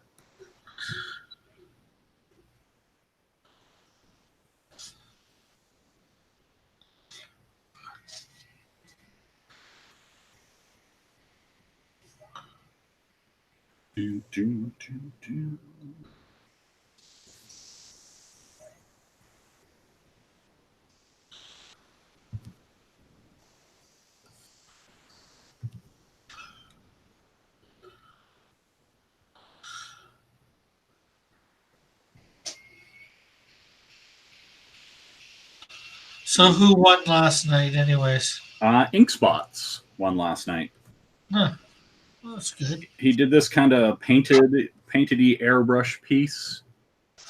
Do. So who won last night, anyways? Ink Spots won last night. Huh. Well, that's good. He did this kind of painted-y airbrush piece.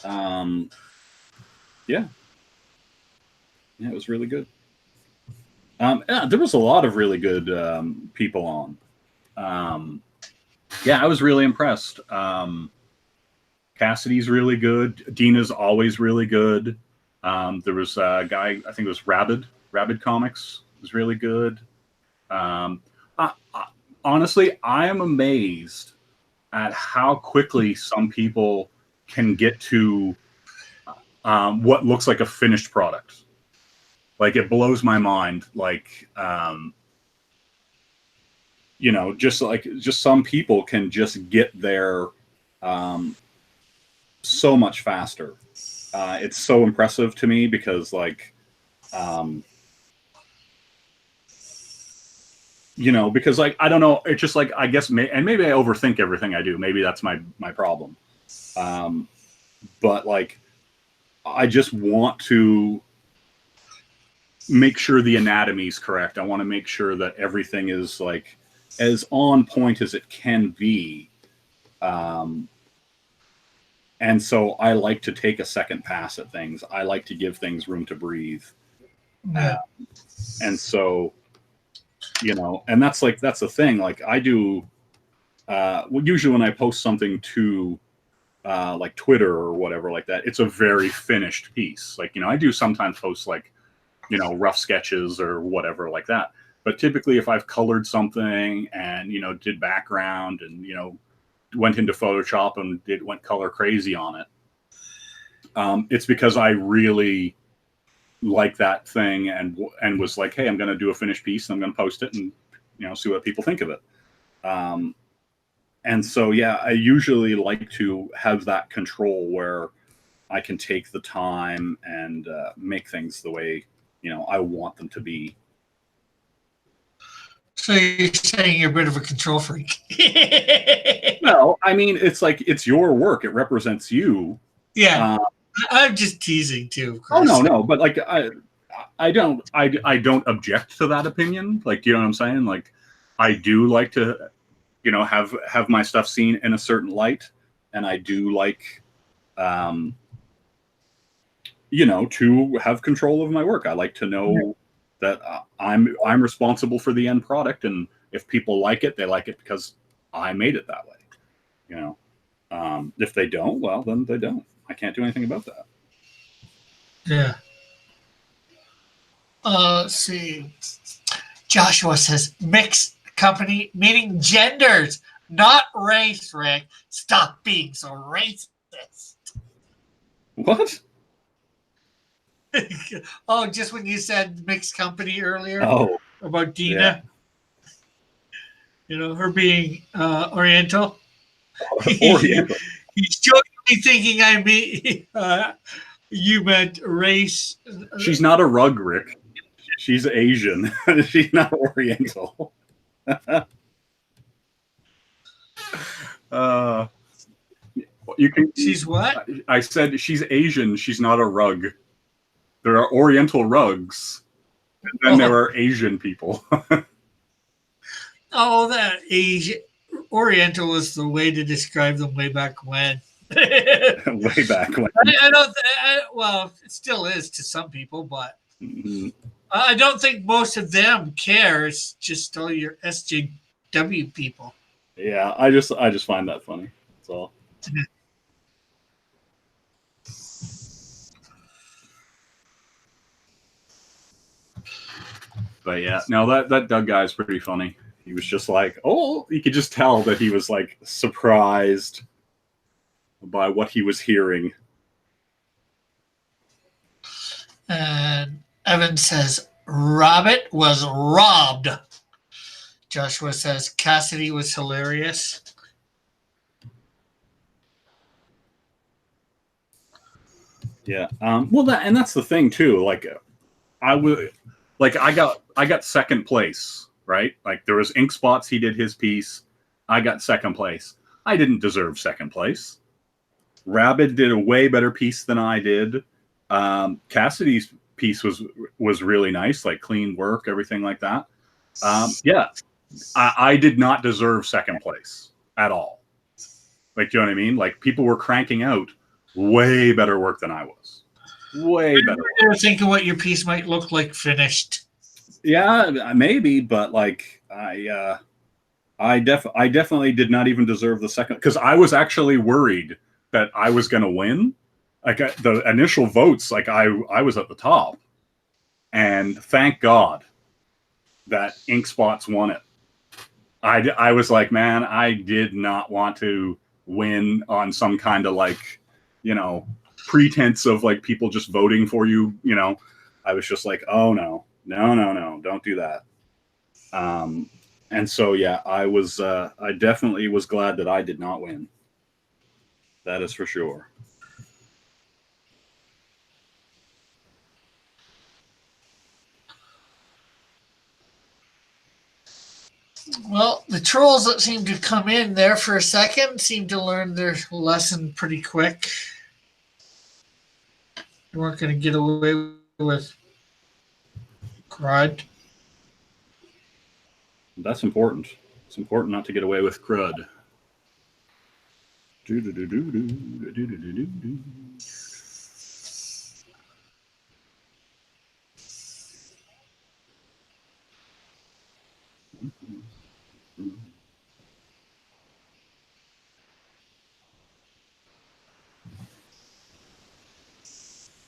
Yeah, it was really good. Yeah, there was a lot of really good people on. Yeah, I was really impressed. Cassidy's really good. Dina's always really good. There was a guy, I think it was Rabid Comics, was really good. Honestly, I am amazed at how quickly some people can get to what looks like a finished product. Like, it blows my mind. Like, just some people can just get there so much faster. It's so impressive to me because, like, because, like, I don't know, it's just like, I guess, and maybe I overthink everything I do. Maybe that's my problem. But, like, I just want to make sure the anatomy is correct. I want to make sure that everything is, like, as on point as it can be. And so I like to take a second pass at things. I like to give things room to breathe. Yeah. And so, and that's the thing. Like, I do, usually when I post something to like Twitter or whatever like that, it's a very finished piece. Like, I do sometimes post, like, rough sketches or whatever like that. But typically if I've colored something and, did background and, went into Photoshop and went color crazy on it, it's because I really like that thing and was like, hey, I'm going to do a finished piece and I'm going to post it and, see what people think of it. And so, yeah, I usually like to have that control where I can take the time and make things the way I want them to be. So you're saying you're a bit of a control freak. No, I mean, it's like, it's your work. It represents you. Yeah. I'm just teasing too, of course. No. But like, I don't object to that opinion. Like, you know what I'm saying? Like, I do like to, have my stuff seen in a certain light. And I do like, to have control of my work. I like to know that I'm responsible for the end product. And if people like it, they like it because I made it that way. If they don't, well, then they don't. I can't do anything about that. Yeah. Let's see. Joshua says mixed company, meaning genders, not race, Rick. Stop being so racist. What? Oh, just when you said mixed company earlier about Dina. Yeah. Her being Oriental. Oriental. He's jokingly thinking you meant race. She's not a rug, Rick. She's Asian. She's not Oriental. You can. She's what? I said she's Asian. She's not a rug. There are Oriental rugs, and then there are Asian people. That Asian Oriental was the way to describe them way back when. Way back when. I don't. Well, it still is to some people, but I don't think most of them care. It's just all your SJW people. Yeah, I just find that funny. That's all. But yeah, no, that Doug guy is pretty funny. He was just like, you could just tell that he was like surprised by what he was hearing. And Evan says, Rabbit was robbed. Joshua says, Cassidy was hilarious. Yeah. Well, that's the thing too. Like, I got second place, right? Like, there was Ink Spots. He did his piece. I got second place. I didn't deserve second place. Rabbit did a way better piece than I did. Cassidy's piece was really nice, like clean work, everything like that. Yeah, I did not deserve second place at all. Like, you know what I mean? Like, people were cranking out way better work than I was. Way better work. You were thinking what your piece might look like finished. Yeah, maybe, but like I definitely did not even deserve the second, because I was actually worried that I was going to win. Like, the initial votes, like I was at the top, and thank God that Ink Spots won it. I was like, man, I did not want to win on some kind of like, pretense of like people just voting for you. I was just like, oh no, don't do that. And so, yeah, I definitely was glad that I did not win. That is for sure. Well, the trolls that seemed to come in there for a second seemed to learn their lesson pretty quick. They weren't going to get away with crud. That's important. It's important not to get away with crud.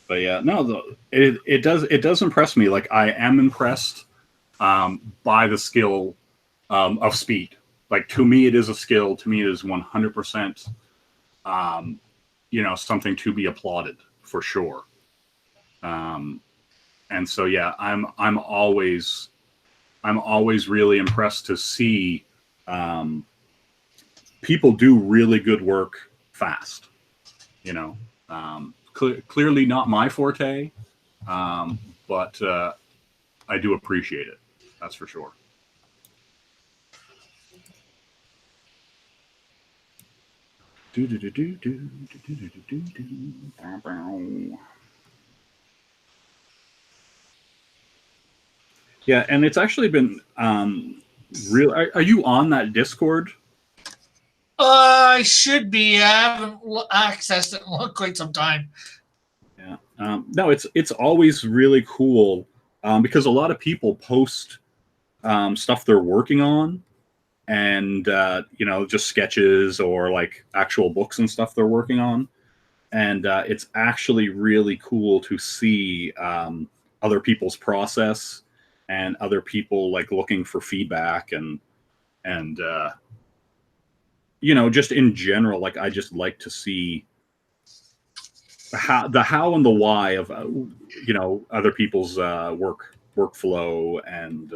But yeah, no, it does impress me. Like, I am impressed by the skill of speed. Like, to me, it is a skill. To me, it is 100%, something to be applauded for sure. And so, yeah, I'm always really impressed to see people do really good work fast. Clearly not my forte, but I do appreciate it. That's for sure. Yeah, and it's actually been real. Are you on that Discord? I should be. I haven't accessed it in quite some time. Yeah. No, it's always really cool because a lot of people post stuff they're working on, and just sketches or like actual books and stuff they're working on, and it's actually really cool to see other people's process and other people like looking for feedback and just in general, like I just like to see how and the why of other people's workflow, and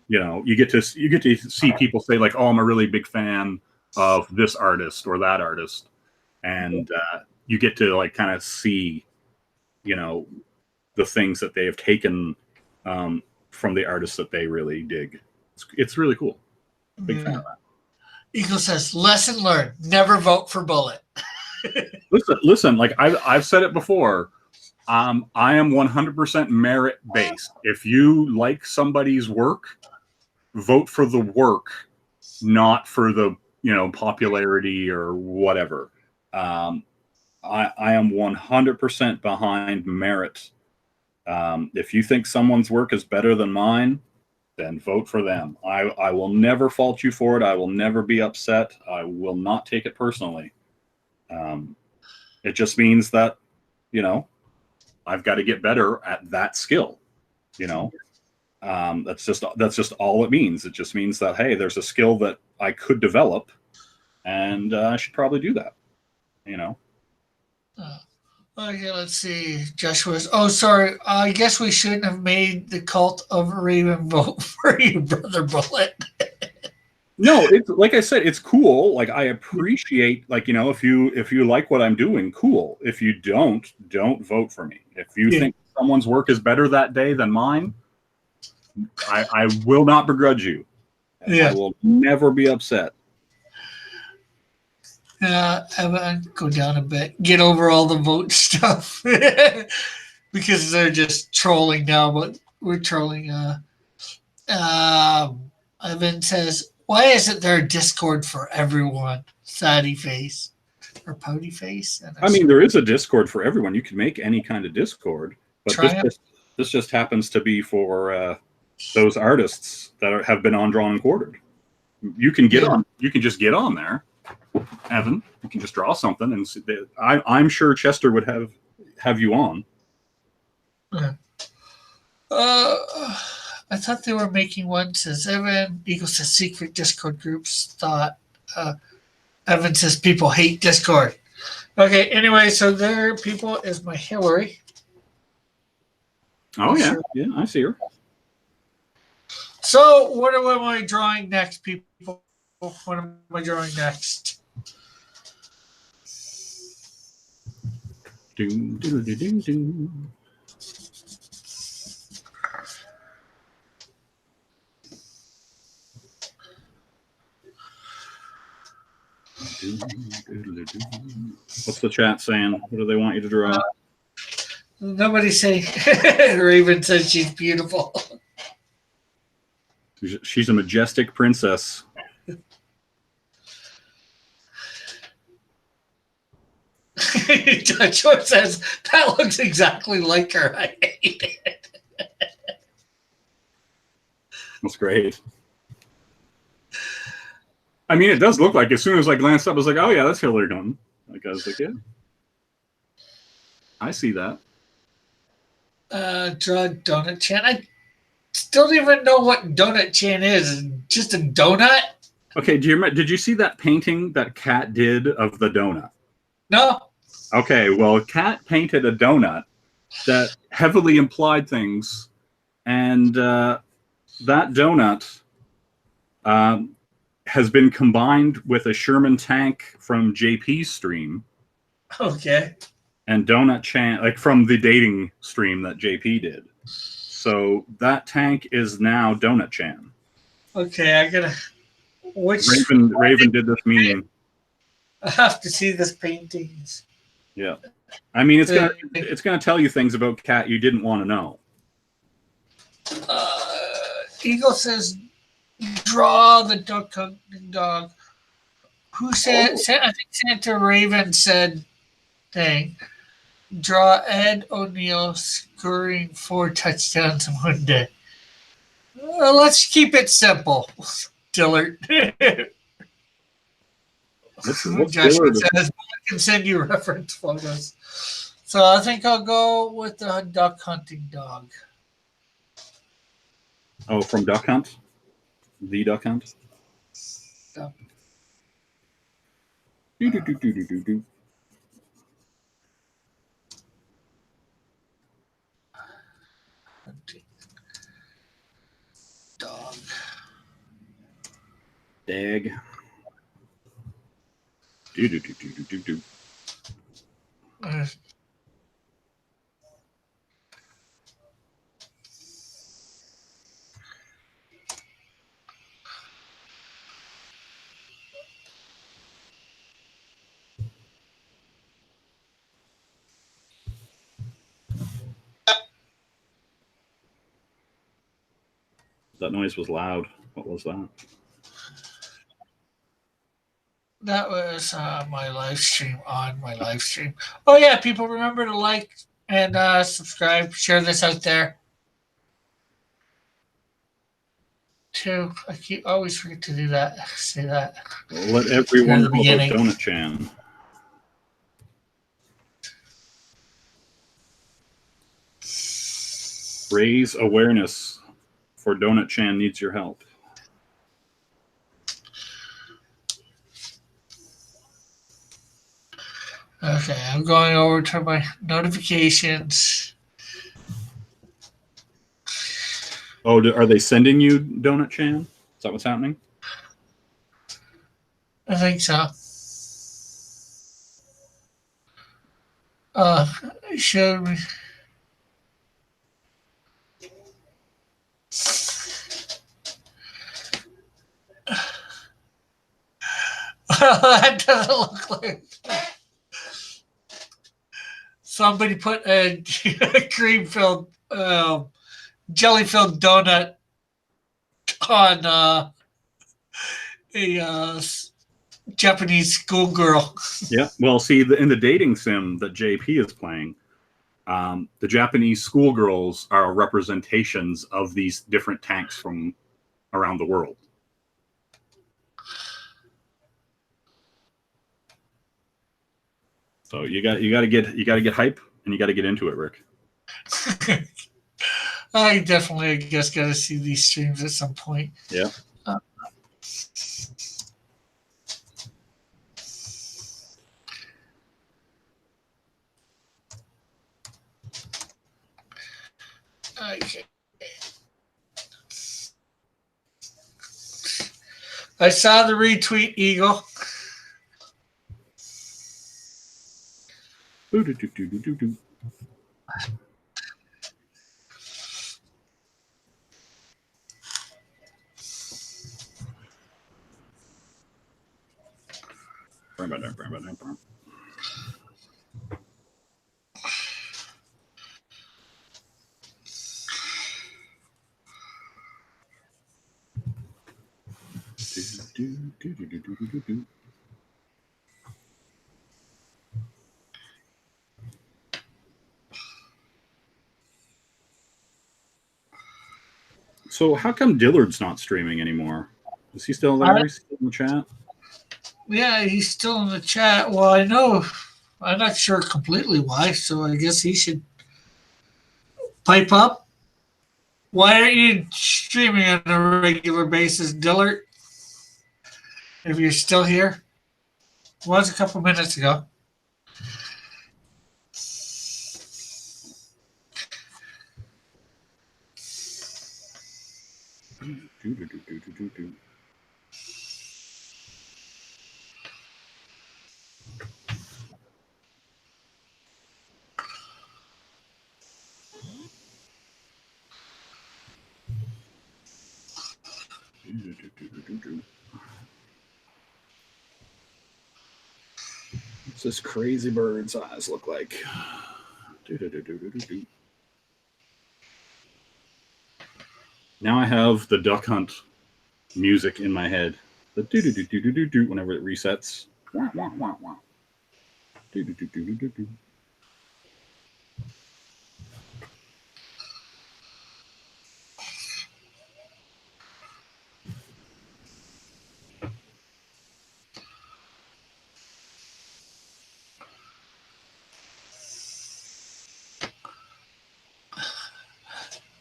you get to see people say like, oh, I'm a really big fan of this artist or that artist, and you get to like kind of see the things that they have taken from the artists that they really dig. It's really cool. Big fan of that. Eagle says, lesson learned, never vote for Bullet. Listen, like I've said it before, I am 100% merit based. If you like somebody's work, vote for the work, not for the popularity or whatever. I am 100% behind merit. If you think someone's work is better than mine, then vote for them. I will never fault you for it. I will never be upset. I will not take it personally. It just means that, I've got to get better at that skill. That's just all it means. It just means that, hey, there's a skill that I could develop, and I should probably do that. Okay, let's see. Joshua's. Oh, sorry. I guess we shouldn't have made the cult of Raven vote for you, Brother Bullet. No, it's like I said, it's cool. Like I appreciate, like if you like what I'm doing, cool. If you don't vote for me. If you think someone's work is better that day than mine, I will not begrudge you. I will never be upset. I'll go down a bit, get over all the vote stuff because they're just trolling now. But we're trolling. Evan says, "Why isn't there a Discord for everyone?" Saddy face or pouty face. I mean, there is a Discord for everyone. You can make any kind of Discord, but this just happens to be for those artists that have been on Drawn and Quartered. You can get on. You can just get on there. Evan, you can just draw something, and I'm sure Chester would have you on. Yeah. I thought they were making one. Says Evan. Eagle says secret Discord groups. Thought Evan says people hate Discord. Okay. Anyway, so there, people is my Hillary. Oh yeah, yeah, I see her. So what am I drawing next, people? What am I drawing next? Ding, ding, ding, ding, ding. What's the chat saying? What do they want you to draw? Nobody say. Raven says she's beautiful. She's a majestic princess. Joshua says that looks exactly like her. I hate it. That's great. I mean, it does look like, as soon as I glanced up, I was like, oh yeah, that's Hillary Clinton. Like, I was like, yeah, I see that. Draw Donut Chan. I still don't even know what Donut Chan is. Just a donut? Okay, did you see that painting that Kat did of the donut? No. Okay, well, Kat painted a donut that heavily implied things, and that donut has been combined with a Sherman tank from JP's stream. Okay. And Donut Chan, like from the dating stream that JP did. So that tank is now Donut Chan. Okay, I gotta. Which Raven did this meme. I have to see this paintings. Yeah, I mean it's gonna tell you things about Cat you didn't want to know. Eagle says, "Draw the duck hunting dog." Who said? I think Santa Raven said, "Thing." Draw Ed O'Neill scoring 4 touchdowns in one day. Let's keep it simple, Dillard. What's Joshua Dillard? says, I can send you reference photos. So I think I'll go with the duck hunting dog. Oh, from Duck Hunt? The Duck Hunt? So, Do. hunting dog. Dag. Do. Uh, That noise was loud. What was that? That was my live stream on my live stream. Oh yeah, people remember to like and subscribe, share this out there. Too, I keep always forget to do that. Say that. Let everyone Near the know about beginning. Donut Chan. Raise awareness for Donut Chan needs your help. Okay, I'm going over to my notifications. Oh, are they sending you Donut Chan? Is that what's happening? I think so. It showed me. That doesn't look like. Somebody put a cream-filled, jelly-filled donut on a Japanese schoolgirl. Yeah. Well, see, in the dating sim that JP is playing, the Japanese schoolgirls are representations of these different tanks from around the world. So you got to get hype and you got to get into it, Rick. I definitely, I guess, got to see these streams at some point. Yeah. Okay. I saw the retweet, Eagle. Do. Do. So how come Dillard's not streaming anymore? Is he still there? Is he still in the chat? Yeah, he's still in the chat. Well, I know. I'm not sure completely why, so I guess he should pipe up. Why aren't you streaming on a regular basis, Dillard? If you're still here, was a couple minutes ago. Do. What's this crazy bird's eyes look like? Now I have the Duck Hunt music in my head. The do do do do do do do whenever it resets. Wah, wah, wah, wah. Do do do do do do do.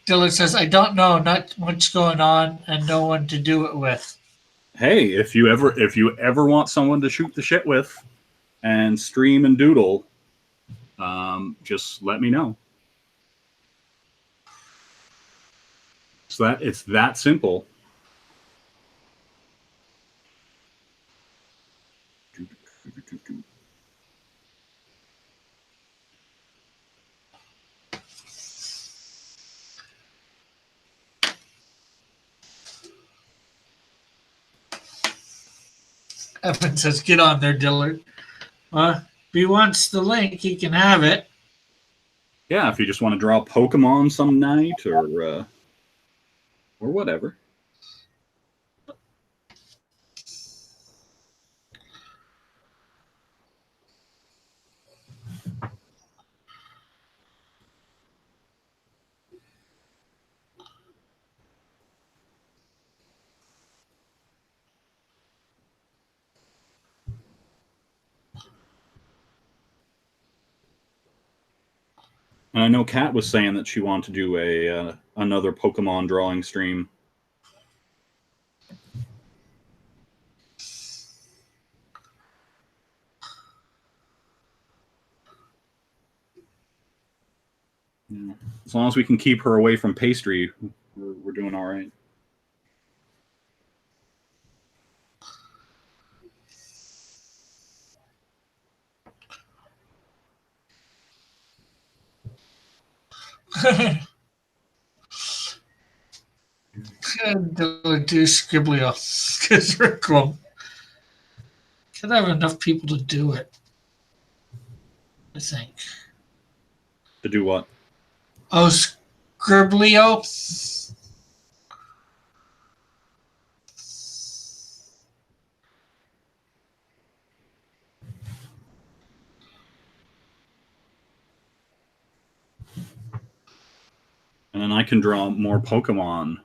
Dylan says, I don't know, not much going on and no one to do it with. Hey, if you ever want someone to shoot the shit with and stream and doodle, just let me know. So that it's that simple. Evan says, get on there, Dillard. If he wants the link, he can have it. Yeah, if you just want to draw Pokemon some night or whatever. And I know Kat was saying that she wanted to do another Pokemon drawing stream. Yeah. As long as we can keep her away from pastry, we're doing all right. Dillard do Scribblio because Rick won't. Could have enough people to do it, I think. To do what? Oh, Scribblio. And then I can draw more Pokemon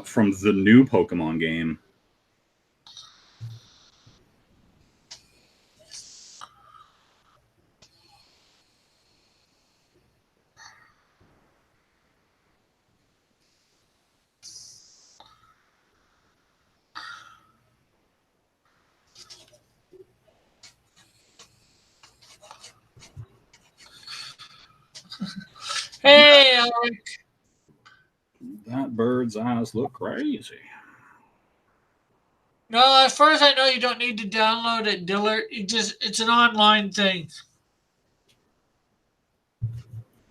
from the new Pokemon game. Hey, Alec. That bird's eyes look crazy. No, at first I know you don't need to download it, Dillard. It's an online thing.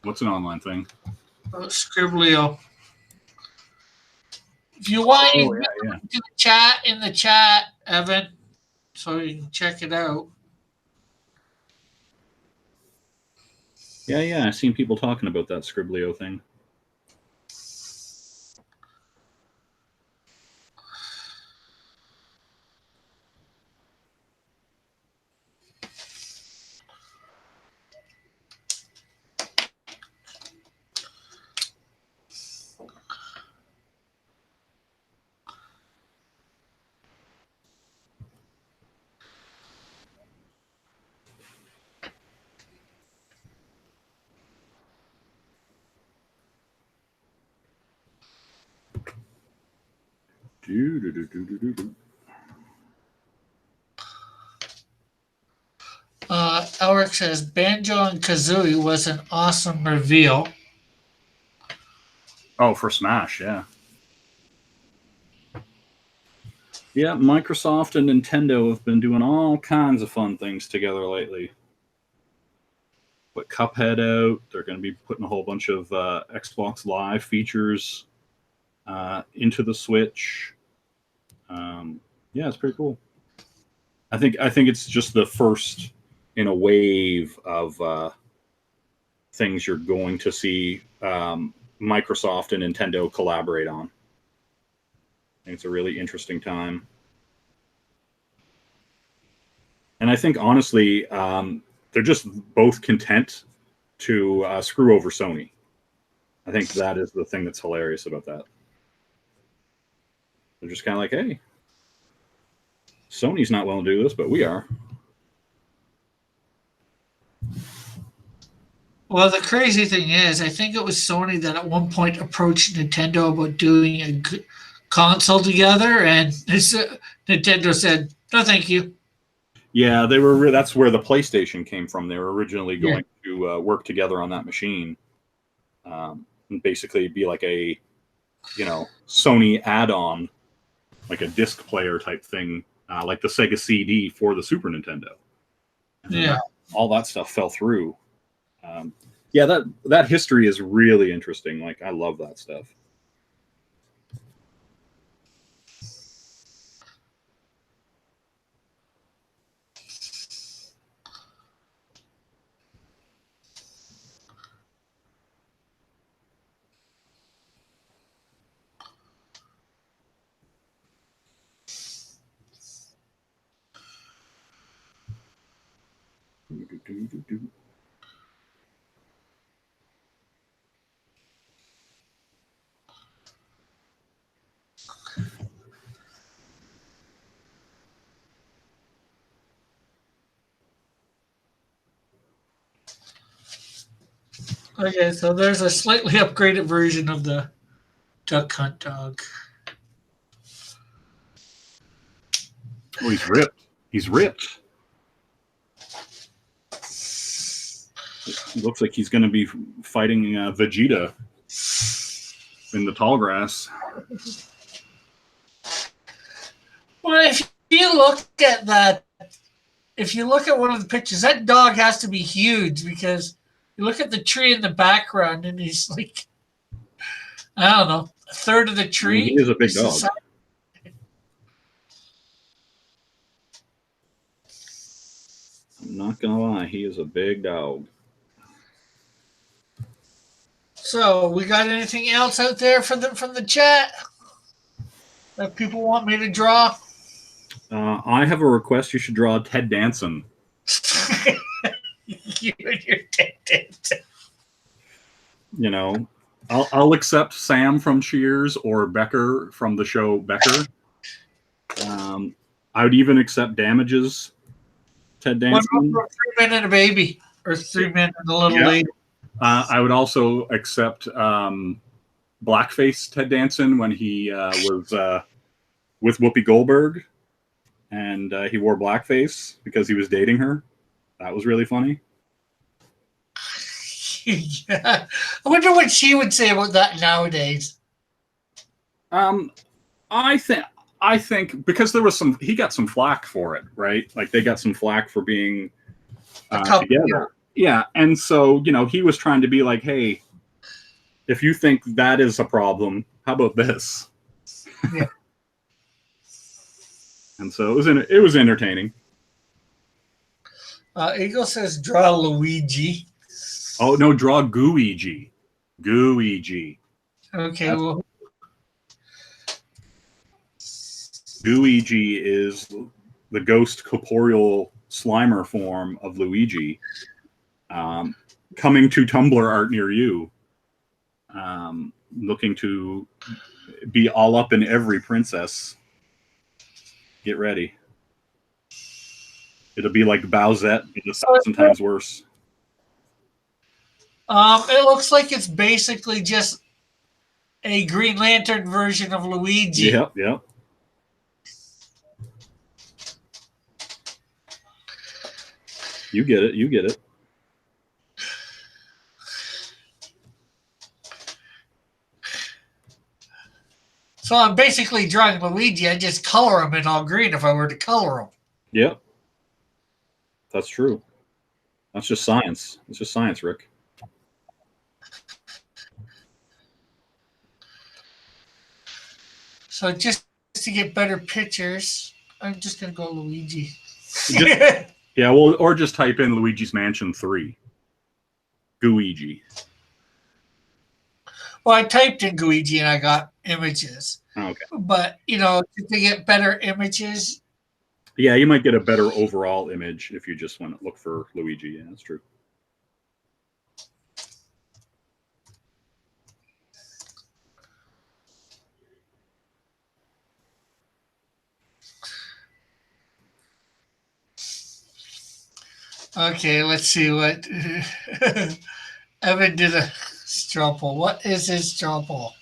What's an online thing? Scribblio. If you want, you can yeah. go to the chat, Evan, so you can check it out. Yeah, I've seen people talking about that Scribblio thing. Alric says Banjo and Kazooie was an awesome reveal. Oh, for Smash, yeah. Yeah, Microsoft and Nintendo have been doing all kinds of fun things together lately. Put Cuphead out. They're going to be putting a whole bunch of Xbox Live features into the Switch. Yeah, it's pretty cool. I think it's just the first in a wave of things you're going to see Microsoft and Nintendo collaborate on. I think it's a really interesting time. And I think, honestly, they're just both content to screw over Sony. I think that is the thing that's hilarious about that. They're just kind of like, hey, Sony's not willing to do this, but we are. Well, the crazy thing is, I think it was Sony that at one point approached Nintendo about doing a console together, and Nintendo said, "No, thank you." Yeah, they were. That's where the PlayStation came from. They were originally going to work together on that machine, and basically be like a, Sony add-on, like a disc player type thing, like the Sega CD for the Super Nintendo. And all that stuff fell through. Yeah, that history is really interesting. Like, I love that stuff. Okay, so there's a slightly upgraded version of the Duck Hunt dog. Oh, he's ripped. He's ripped. It looks like he's going to be fighting Vegeta in the tall grass. Well, if you look at that, if you look at one of the pictures, that dog has to be huge because you look at the tree in the background and he's like, I don't know, a third of the tree. I mean, he is a big dog. I'm not going to lie. He is a big dog. So, we got anything else out there from the chat that people want me to draw? I have a request. You should draw Ted Danson. You and your Ted Danson. I'll accept Sam from Cheers or Becker from the show Becker. I would even accept Damages Ted Danson. 3 Men and a Baby, or 3 Men and a Little Lady. I would also accept Blackface Ted Danson when he was with Whoopi Goldberg, and he wore blackface because he was dating her. That was really funny. Yeah. I wonder what she would say about that nowadays. I think because he got some flack for it, right? Like, they got some flack for being together. Yeah, and so, he was trying to be like, hey, if you think that is a problem, how about this? Yeah. And so it was entertaining. Eagle says draw Luigi. Oh, no, draw Gooigi. Gooigi. Okay, well. Gooigi is the ghost corporeal Slimer form of Luigi. Coming to Tumblr art near you. Looking to be all up in every princess. Get ready. It'll be like Bowsette, but 1,000 times worse. It looks like it's basically just a Green Lantern version of Luigi. Yep. You get it. So I'm basically drawing Luigi. I just color him in all green if I were to color him. Yep. That's true. That's just science. It's just science, Rick. So just to get better pictures, I'm just gonna go Luigi. Yeah, well, or just type in Luigi's Mansion 3. Gooigi. Well, I typed in Luigi and I got images. Okay. But to get better images, Yeah, you might get a better overall image if you just want to look for Luigi. Yeah, that's true. okay, let's see what Evan did a straw poll. What is his straw poll?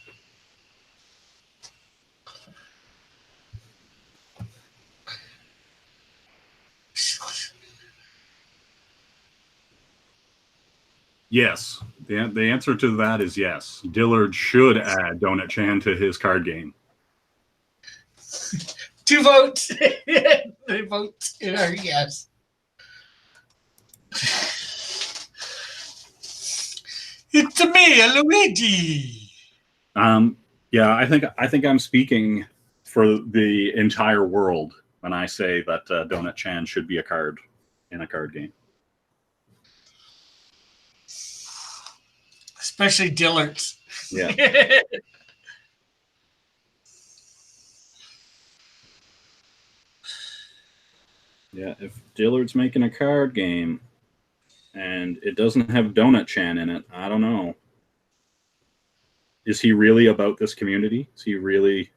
Yes. The answer to that is yes. Dillard should add Donut Chan to his card game. 2 votes. The votes are yes. It's me, Luigi. Yeah, I think I'm speaking for the entire world when I say that Donut Chan should be a card in a card game. Especially Dillard's. Yeah. Yeah, if Dillard's making a card game and it doesn't have Donut Chan in it, I don't know. Is he really about this community? Is he really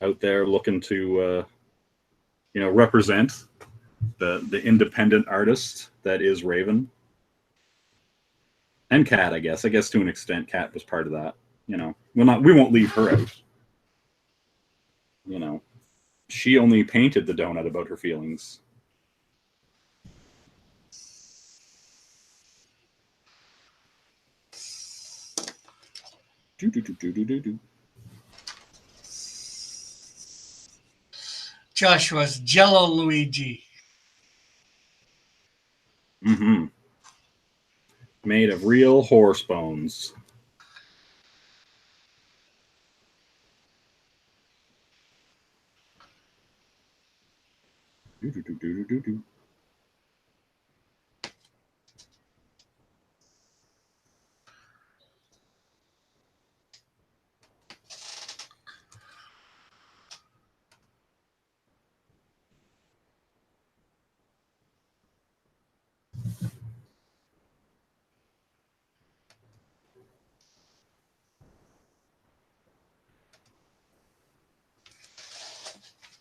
out there looking to, represent the independent artist that is Raven? And Kat, I guess. I guess to an extent, Kat was part of that. We won't leave her out. She only painted the donut about her feelings. Joshua's Jello Luigi. Mm-hmm. Made of real horse bones.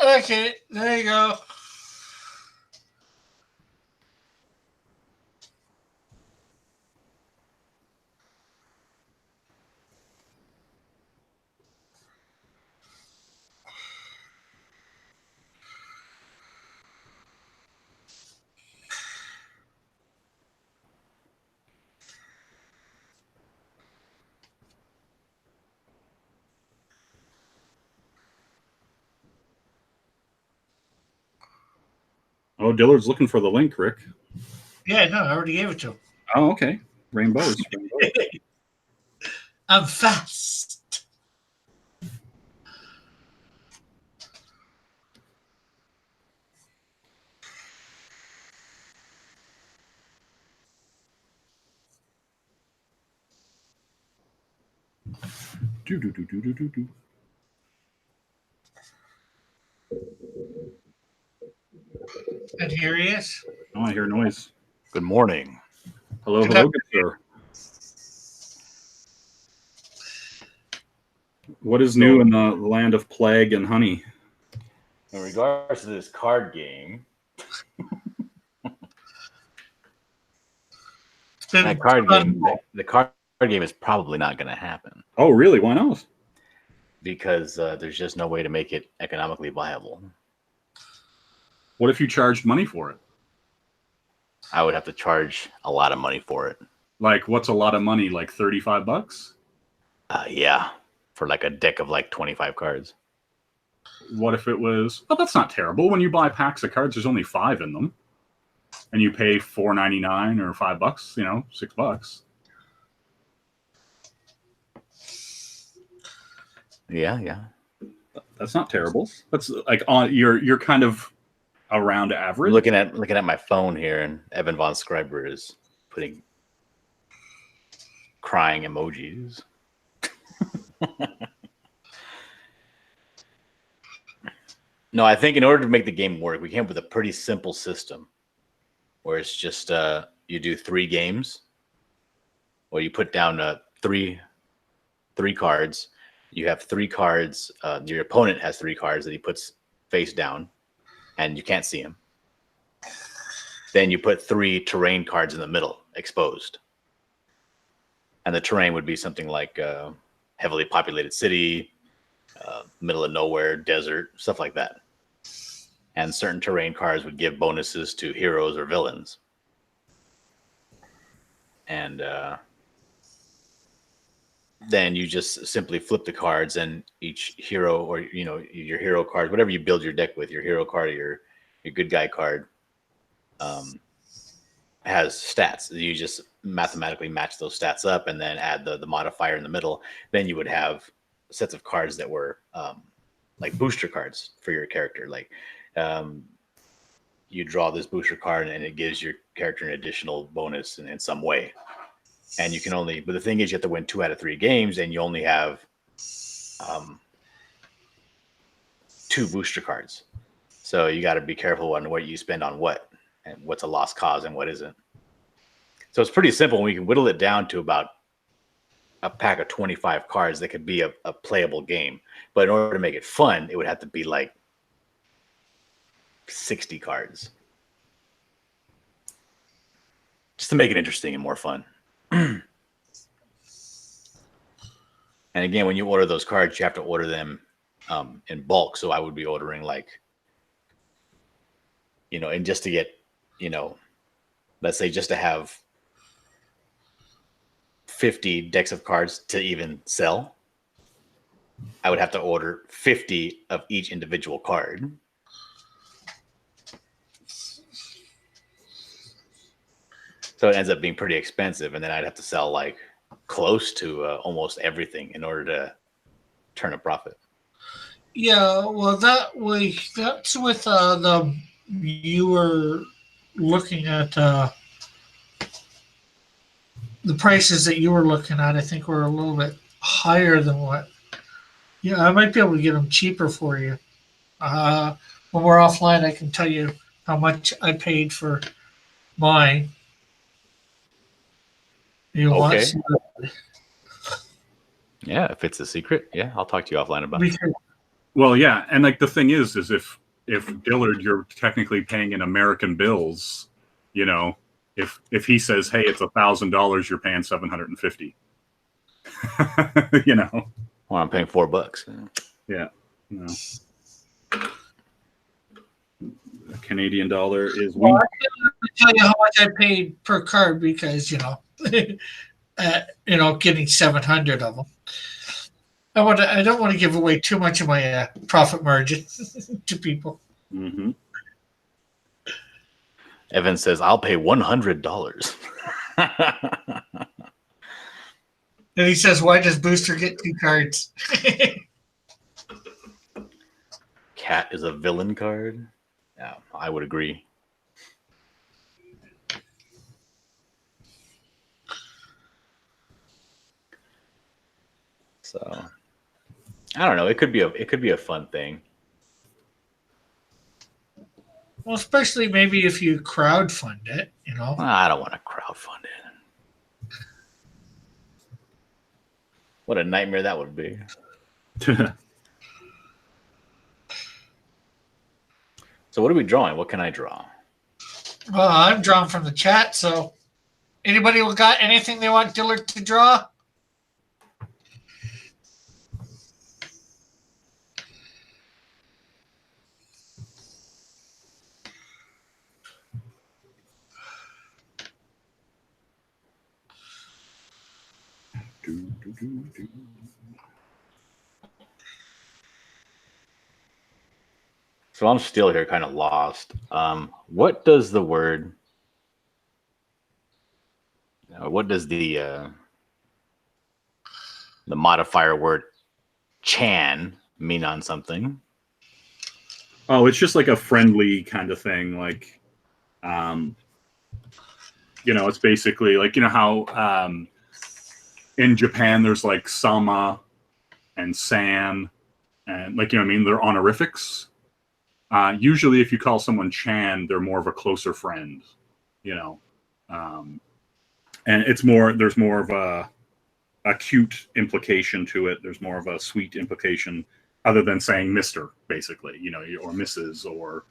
Okay, there you go. Oh, Dillard's looking for the link, Rick. Yeah, no, I already gave it to him. Oh, okay. Rainbows. I'm fast. Do. And here he is. Oh, I hear noise. Good morning. Hello, good sir. What is new in the land of plague and honey? In regards to this card game, the card game is probably not going to happen. Oh, really? Why not? Because there's just no way to make it economically viable. What if you charged money for it? I would have to charge a lot of money for it. Like, what's a lot of money? Like $35? Yeah, for like a deck of like 25 cards. What if it was? Oh, that's not terrible. When you buy packs of cards, there's only 5 in them, and you pay $4.99 or $5. $6. Yeah. That's not terrible. That's like on you're kind of around I'm average. looking at my phone here, and Evan von Scriber is putting crying emojis. No, I think in order to make the game work, we came up with a pretty simple system where it's just you do 3 games, or you put down three cards. You have 3 cards. Your opponent has 3 cards that he puts face down, and you can't see him. Then you put 3 terrain cards in the middle, exposed. And the terrain would be something like heavily populated city, middle of nowhere, desert, stuff like that. And certain terrain cards would give bonuses to heroes or villains. And then you just simply flip the cards, and each hero, or your hero card, whatever you build your deck with, your hero card or your good guy card, has stats. You just mathematically match those stats up and then add the modifier in the middle. Then you would have sets of cards that were like booster cards for your character. Like you draw this booster card and it gives your character an additional bonus in some way. And you can only, but the thing is, you have to win 2 out of 3 games, and you only have 2 booster cards. So you got to be careful on what you spend on what, and what's a lost cause and what isn't. So it's pretty simple. We can whittle it down to about a pack of 25 cards that could be a playable game. But in order to make it fun, it would have to be like 60 cards. Just to make it interesting and more fun. And again, when you order those cards, you have to order them in bulk. So I would be ordering like, and just to get, let's say just to have 50 decks of cards to even sell, I would have to order 50 of each individual card. So it ends up being pretty expensive, and then I'd have to sell like close to almost everything in order to turn a profit. Yeah, well, that's with you were looking at the prices that you were looking at. I think were a little bit higher than what. Yeah, I might be able to get them cheaper for you. When we're offline, I can tell you how much I paid for mine. You want Okay. some- Yeah, if it's a secret, yeah, I'll talk to you offline about it. because Well, yeah, and like the thing is if Dillard, you're technically paying in American bills, if he says, hey, it's $1,000, you're paying $750. Well, I'm paying $4. Yeah. A Canadian dollar is Well, one. I can't tell you how much I paid per card because getting 700 of them. I don't want to give away too much of my profit margin to people. Mm-hmm. Evan says, I'll pay $100. And he says, "Why does Booster get 2 cards?" Cat is a villain card. Yeah, I would agree. So I don't know. It could be a fun thing. Well, especially maybe if you crowdfund it, I don't want to crowdfund it. What a nightmare that would be. So what are we drawing? What can I draw? Well, I'm drawn from the chat, so anybody got anything they want Dillard to draw? So I'm still here kind of lost. What does the word, what does the modifier word Chan mean on something. Oh, it's just like a friendly kind of thing. Like, it's basically like, how in Japan there's like sama and san, and like, I mean, they're honorifics. Usually if you call someone Chan, they're more of a closer friend, you know. And there's more of a cute implication to it. There's more of a sweet implication other than saying Mr. basically, or Mrs. or,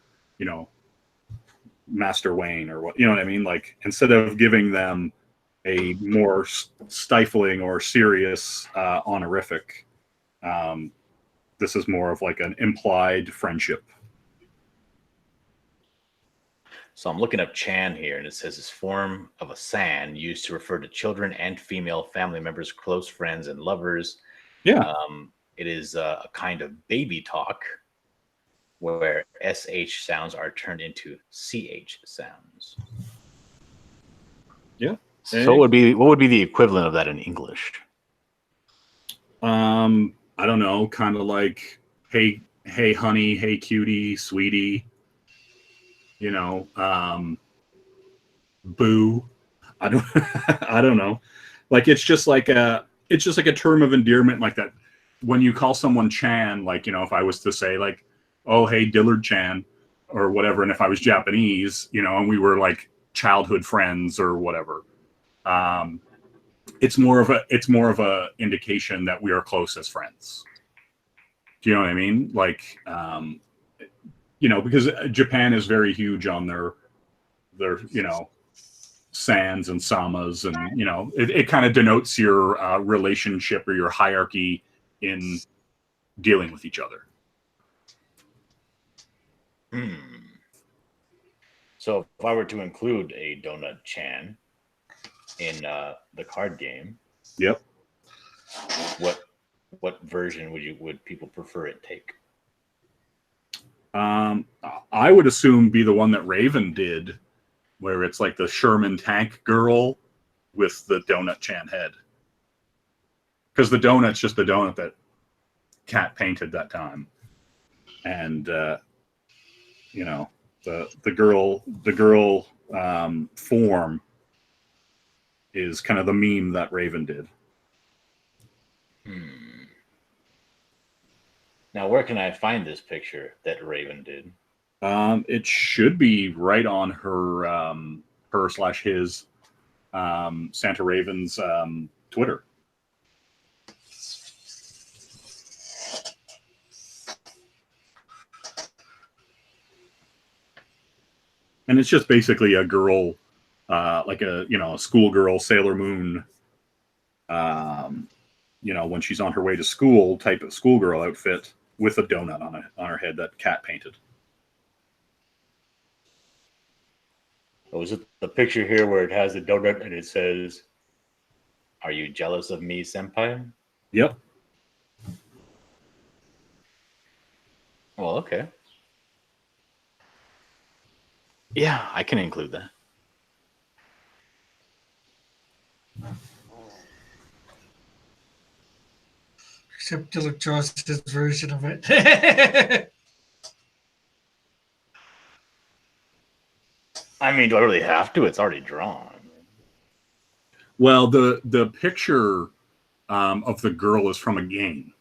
Master Wayne or what, you know what I mean? Like, instead of giving them a more stifling or serious honorific, this is more of like an implied friendship. So I'm looking up Chan here, and it says it's form of a san used to refer to children and female family members, close friends, and lovers. Yeah. It is a kind of baby talk where SH sounds are turned into CH sounds. Yeah. So what would be the equivalent of that in English? I don't know, kind of like, hey honey, hey cutie, sweetie, boo. I don't I don't know. Like, it's just like a term of endearment, like that. When you call someone Chan, like, if I was to say like, oh hey Dillard Chan or whatever, and if I was Japanese, and we were like childhood friends or whatever, it's more of a indication that we are close as friends. Do you know what I mean? Like, because Japan is very huge on their sans and samas, and it kind of denotes your relationship or your hierarchy in dealing with each other. So if I were to include a Donut Chan in the card game, Yep. What version would people prefer it take? I would assume be the one that Raven did, where it's like the Sherman tank girl with the Donut Chan head, because the donut's just the donut that Cat painted that time, and the girl form is kind of the meme that Raven did. Now, where can I find this picture that Raven did? It should be right on her/his Santa Raven's Twitter. And it's just basically a girl, like a schoolgirl, Sailor Moon, when she's on her way to school type of schoolgirl outfit with a donut on her head that Cat painted. Oh, is it the picture here where it has the donut and it says, "Are you jealous of me, senpai?" Yep. Well, okay. Yeah, I can include that. Except Dylan draws his version of it. I mean, do I really have to? It's already drawn. Well, the picture of the girl is from a game.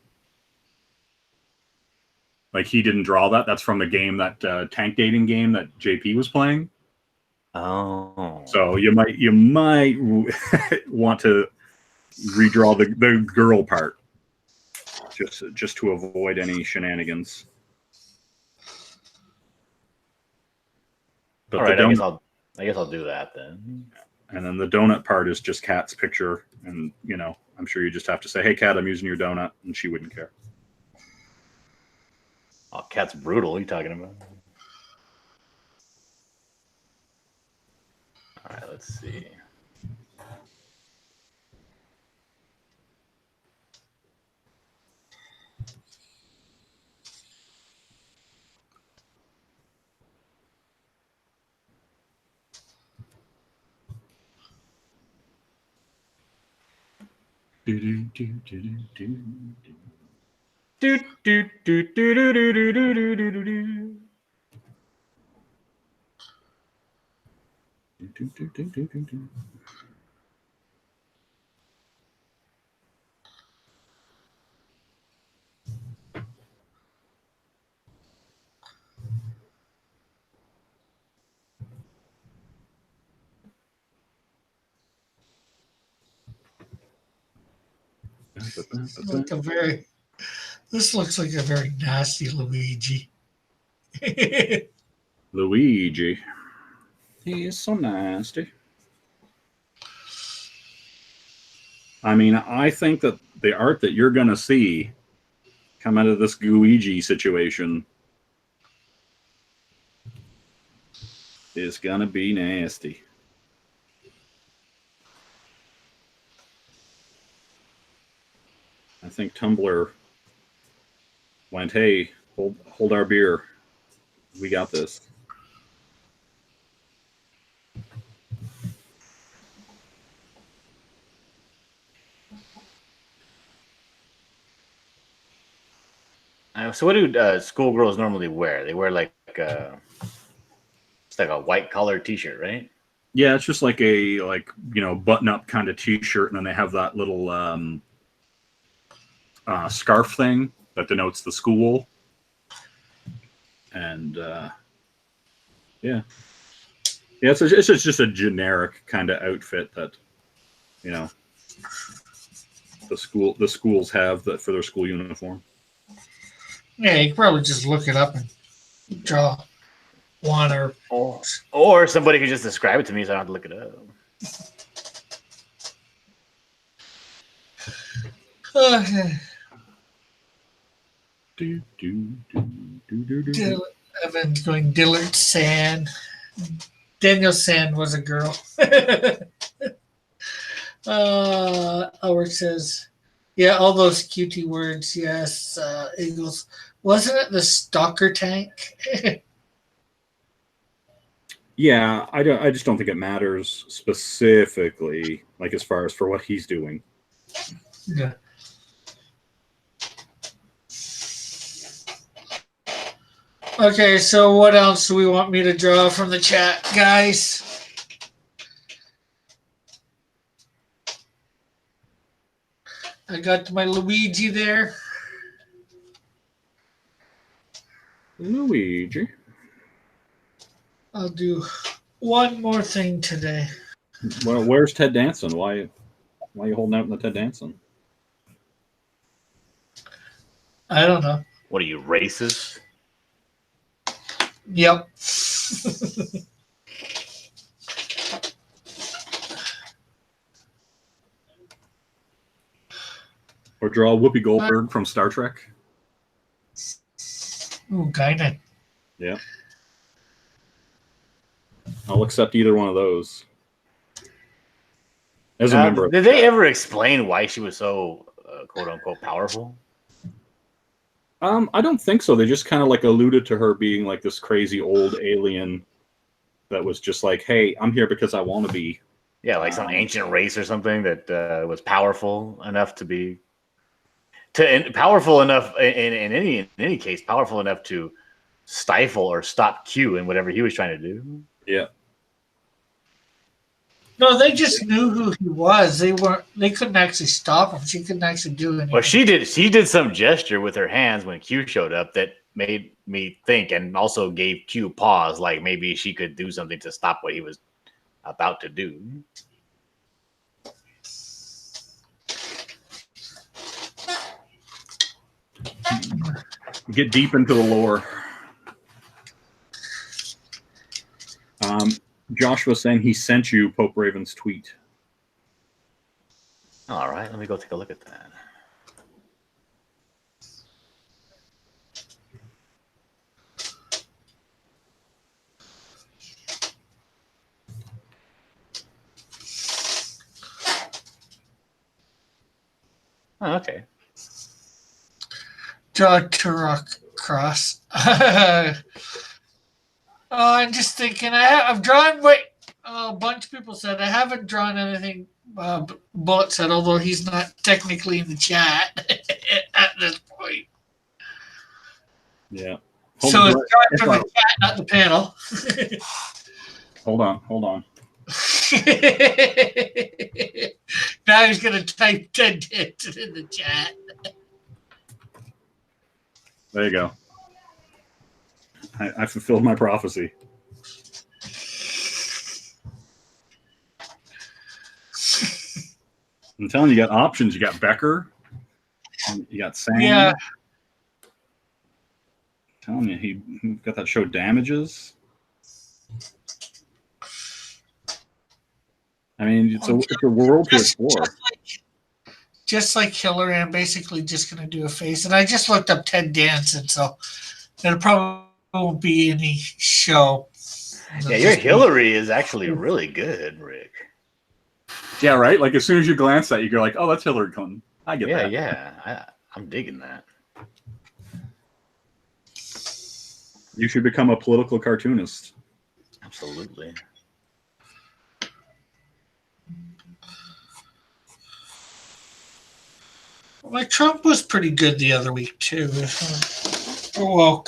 Like, he didn't draw that. That's from the game, that tank dating game that JP was playing. Oh. So you might want to redraw the girl part, just to avoid any shenanigans. But all right, I guess I'll do that then. And then the donut part is just Cat's picture, and I'm sure you just have to say, "Hey, Cat, I'm using your donut," and she wouldn't care. Oh, Cat's brutal. What are you talking about? All right, let's see. Do, do, do, do, do, do, do, do, do, do, do, do. This looks like a very nasty Luigi. Luigi. He is so nasty. I mean, I think that the art that you're going to see come out of this Luigi situation is going to be nasty. I think Tumblr went, hey, hold our beer. We got this. So what do schoolgirls normally wear? They wear like it's like a white collar T-shirt, right? Yeah, it's just like a button up kind of T-shirt, and then they have that little scarf thing that denotes the school. And yeah, it's just a generic kind of outfit that the schools have that for their school uniform. Yeah, you can probably just look it up and draw one or somebody could just describe it to me so I don't have to look it up. Evan's going Dillard Sand. Daniel Sand was a girl. Albert says, yeah, all those QT words, yes. Eagles. Wasn't it the stalker tank? Yeah, I just don't think it matters specifically, like as far as for what he's doing. Yeah. Okay, so what else do we want me to draw from the chat, guys? I got my Luigi there. Luigi. I'll do one more thing today. Well, where's Ted Danson? Why are you holding out in the Ted Danson? I don't know. What are you, racist? Yep. Or draw Whoopi Goldberg from Star Trek? Ooh, Guinan. Yeah. I'll accept either one of those. As a member. Did they ever explain why she was so quote unquote powerful? I don't think so. They just kind of like alluded to her being like this crazy old alien that was just like, hey, I'm here because I want to be. Yeah, like some ancient race or something that was powerful enough to be powerful enough in any case, powerful enough to stifle or stop Q in whatever he was trying to do. Yeah. No, they just knew who he was. They couldn't actually stop him. She couldn't actually do anything. Well, she did some gesture with her hands when Q showed up that made me think, and also gave Q pause, like maybe she could do something to stop what he was about to do. Get deep into the lore. Josh was saying he sent you Pope Raven's tweet. All right, let me go take a look at that. Oh, okay. Draw Turok cross. I'm just thinking. I've drawn. Wait, a bunch of people said I haven't drawn anything. Bullet said, although he's not technically in the chat at this point. Yeah. So it's Hold from the chat, not the panel. Hold on. Now he's going to type 10 digits in the chat. There you go. I fulfilled my prophecy. I'm telling you, you got options. You got Becker. You got Sam. Yeah. I'm telling you, he got that show Damages. I mean, it's a world to explore. Just like Hillary, I'm basically just going to do a face. And I just looked up Ted Danson, so there probably won't be any show. Yeah, your Hillary is actually really good, Rick. Yeah, right? Like, as soon as you glance at it, you're like, oh, that's Hillary Clinton. I get that. Yeah. I'm digging that. You should become a political cartoonist. Absolutely. Like Trump was pretty good the other week too. Well,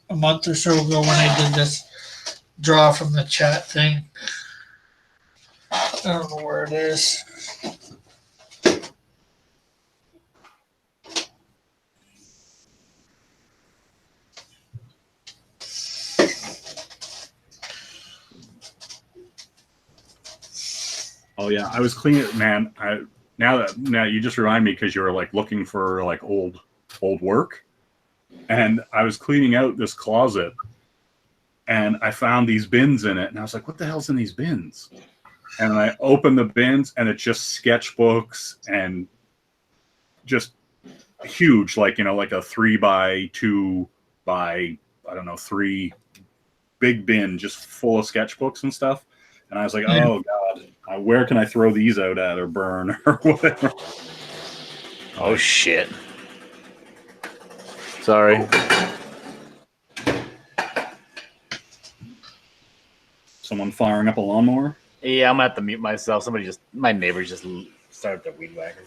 a month or so ago when I did this draw from the chat thing. I don't know where it is. Oh yeah, I was cleaning it, man. Now you just remind me because you were like looking for like old work, and I was cleaning out this closet, and I found these bins in it, and I was like, "What the hell's in these bins?" And I opened the bins, and it's just sketchbooks and just huge, like like a 3x2 by I don't know 3 big bin just full of sketchbooks and stuff. And I was like, oh God, where can I throw these out at or burn or whatever? Oh shit! Sorry. Someone firing up a lawnmower? Yeah, I'm gonna have to mute myself. My neighbors just started their weed whacker.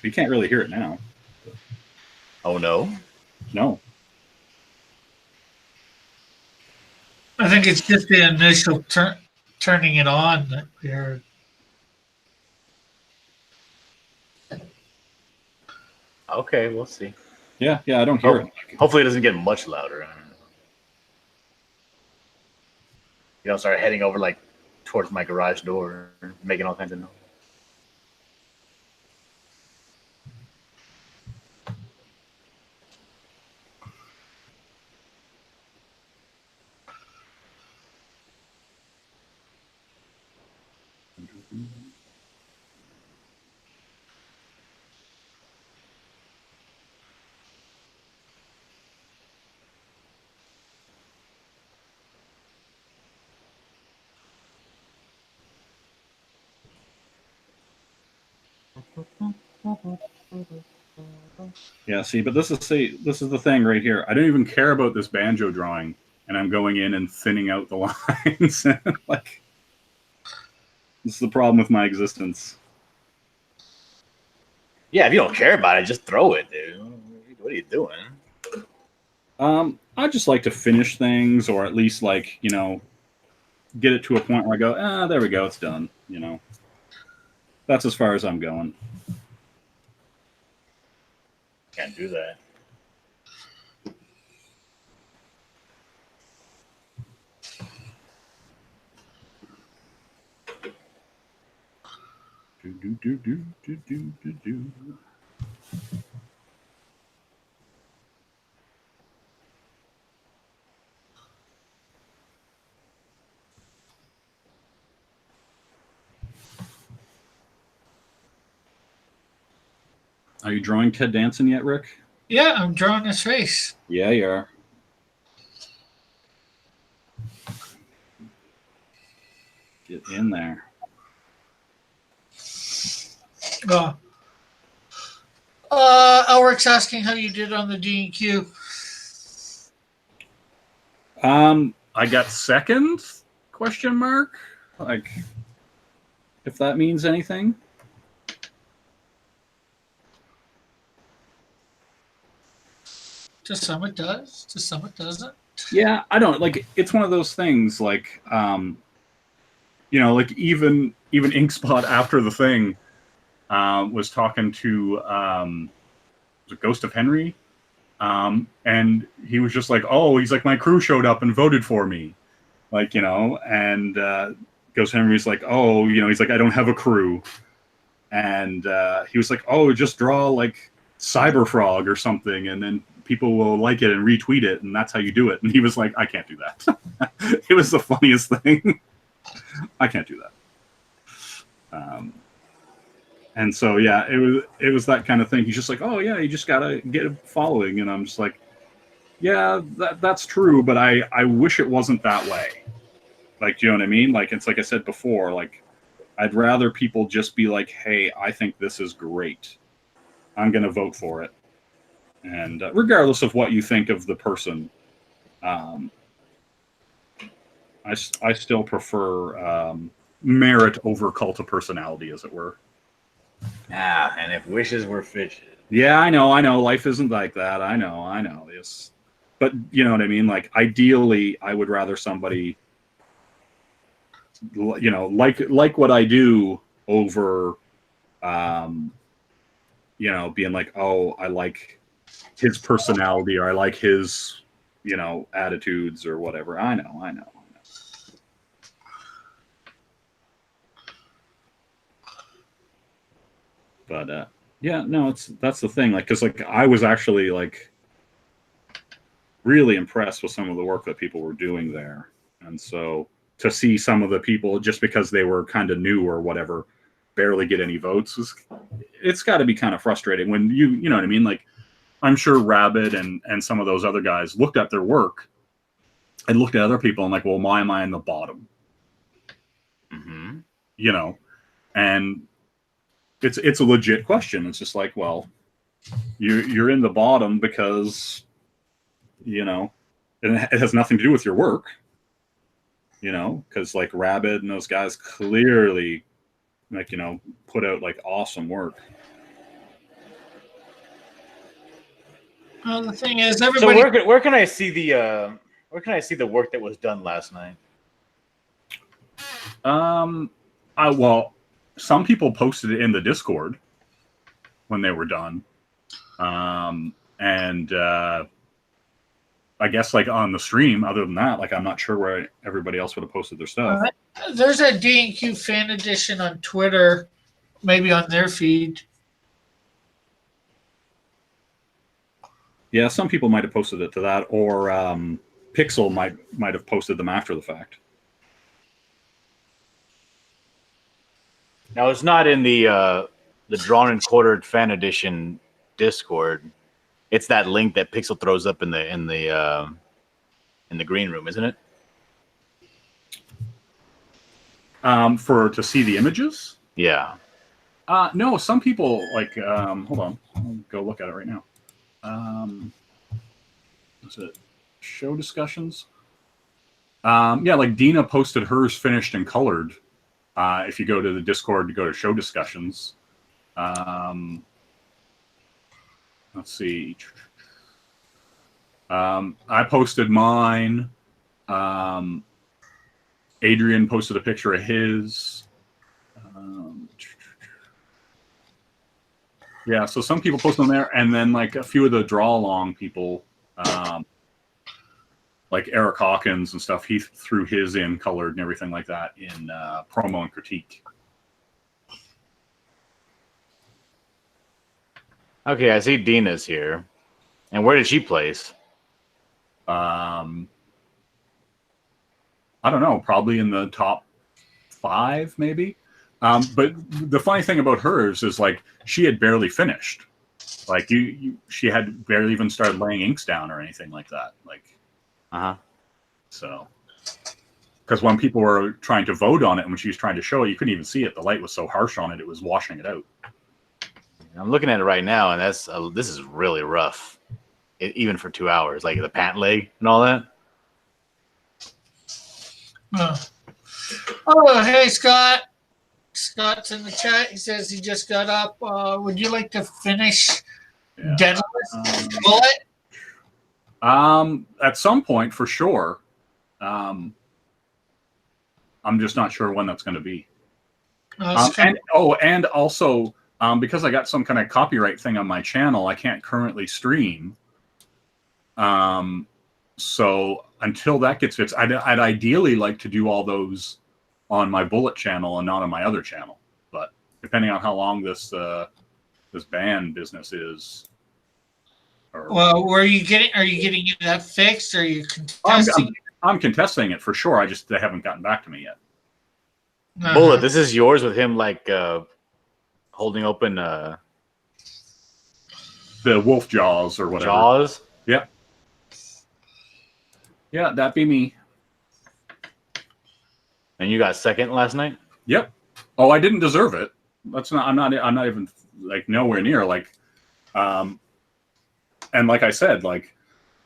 You can't really hear it now. Oh no. No. I think it's just the initial turning it on that we heard. Okay, we'll see. Yeah, I don't hear it. Hopefully, it doesn't get much louder. You know, start heading over like towards my garage door, making all kinds of noise. Yeah, see, but this is the thing right here. I don't even care about this banjo drawing, and I'm going in and thinning out the lines. Like, this is the problem with my existence. Yeah, if you don't care about it, just throw it, dude. What are you doing? I just like to finish things, or at least like get it to a point where I go, there we go, it's done. That's as far as I'm going. Can't do that. Are you drawing Ted Danson yet, Rick? Yeah, I'm drawing his face. Yeah, you are. Get in there. Elric's asking how you did on the D&Q. I got second? Question mark? Like, if that means anything. To some it does. To some it doesn't. Yeah, I don't like. It's one of those things like, you know, like even Inkspot after the thing was talking to was it Ghost of Henry, and he was just like, oh, he's like, my crew showed up and voted for me, like, you know, and Ghost Henry's like, oh, you know, he's like, I don't have a crew, and he was like, oh, just draw like Cyberfrog or something, and then people will like it and retweet it, and that's how you do it. And he was like, I can't do that. It was the funniest thing. I can't do that. And so, yeah, it was that kind of thing. He's just like, oh yeah, you just gotta get a following, and I'm just like, yeah, that's true, but I wish it wasn't that way. Like, do you know what I mean? Like, it's like I said before, like, I'd rather people just be like, hey, I think this is great. I'm gonna vote for it. And regardless of what you think of the person, I still prefer merit over cult of personality, as it were. Ah, and if wishes were fishes. Yeah, I know. Life isn't like that. I know. Yes, but you know what I mean. Like, ideally, I would rather somebody, you know, like what I do over, you know, being like, oh, I like his personality, or I like his, you know, attitudes or whatever. I know. But yeah, no, that's the thing. Like, because like I was actually like really impressed with some of the work that people were doing there, and so to see some of the people, just because they were kind of new or whatever, barely get any votes, it's got to be kind of frustrating when you know what I mean. Like, I'm sure Rabbit and some of those other guys looked at their work and looked at other people and like, well, why am I in the bottom? Mm-hmm. You know, and it's a legit question. It's just like, well, you're in the bottom because, you know, it has nothing to do with your work. You know, because like Rabbit and those guys clearly, like, you know, put out like awesome work. Well, the thing is, So everybody. where can I see the work that was done last night? Well, some people posted it in the Discord when they were done, and I guess like on the stream. Other than that, like, I'm not sure where everybody else would have posted their stuff. There's a D&Q fan edition on Twitter, maybe on their feed. Yeah, some people might have posted it to that, or Pixel might have posted them after the fact. Now, it's not in the Drawn and Quartered fan edition Discord. It's that link that Pixel throws up in the green room, isn't it? To see the images? Yeah. No, some people like. Hold on, I'll go look at it right now. Is it show discussions? Yeah, like Dina posted hers finished and colored. If you go to the Discord to go to show discussions, let's see. I posted mine. Adrian posted a picture of his. Yeah, so some people posted on there, and then like a few of the draw along people, like Eric Hawkins and stuff, he threw his in colored and everything like that in promo and critique. Okay, I see Dina's here. And where did she place? I don't know, probably in the top 5, maybe. But the funny thing about hers is like she had barely finished. Like she had barely even started laying inks down or anything like that. Like, so, because when people were trying to vote on it and when she was trying to show it, you couldn't even see it. The light was so harsh on it; it was washing it out. I'm looking at it right now, and this is really rough, even for 2 hours. Like the pant leg and all that. Oh, hey, Scott. Scott's in the chat. He says he just got up. Would you like to finish Daedalus Bullet? At some point, for sure. I'm just not sure when that's going to be. And also, because I got some kind of copyright thing on my channel, I can't currently stream. So until that gets fixed, I'd ideally like to do all those on my Bullet channel and not on my other channel. But depending on how long this ban business is. Well, are you getting that fixed? Or are you contesting? I'm contesting it for sure. They haven't gotten back to me yet. Bullet, this is yours with him like holding open the wolf jaws or whatever. Jaws? Yep. Yeah, that'd be me. And you got second last night? Yep. Oh, I didn't deserve it. I'm not even like nowhere near like and like I said, like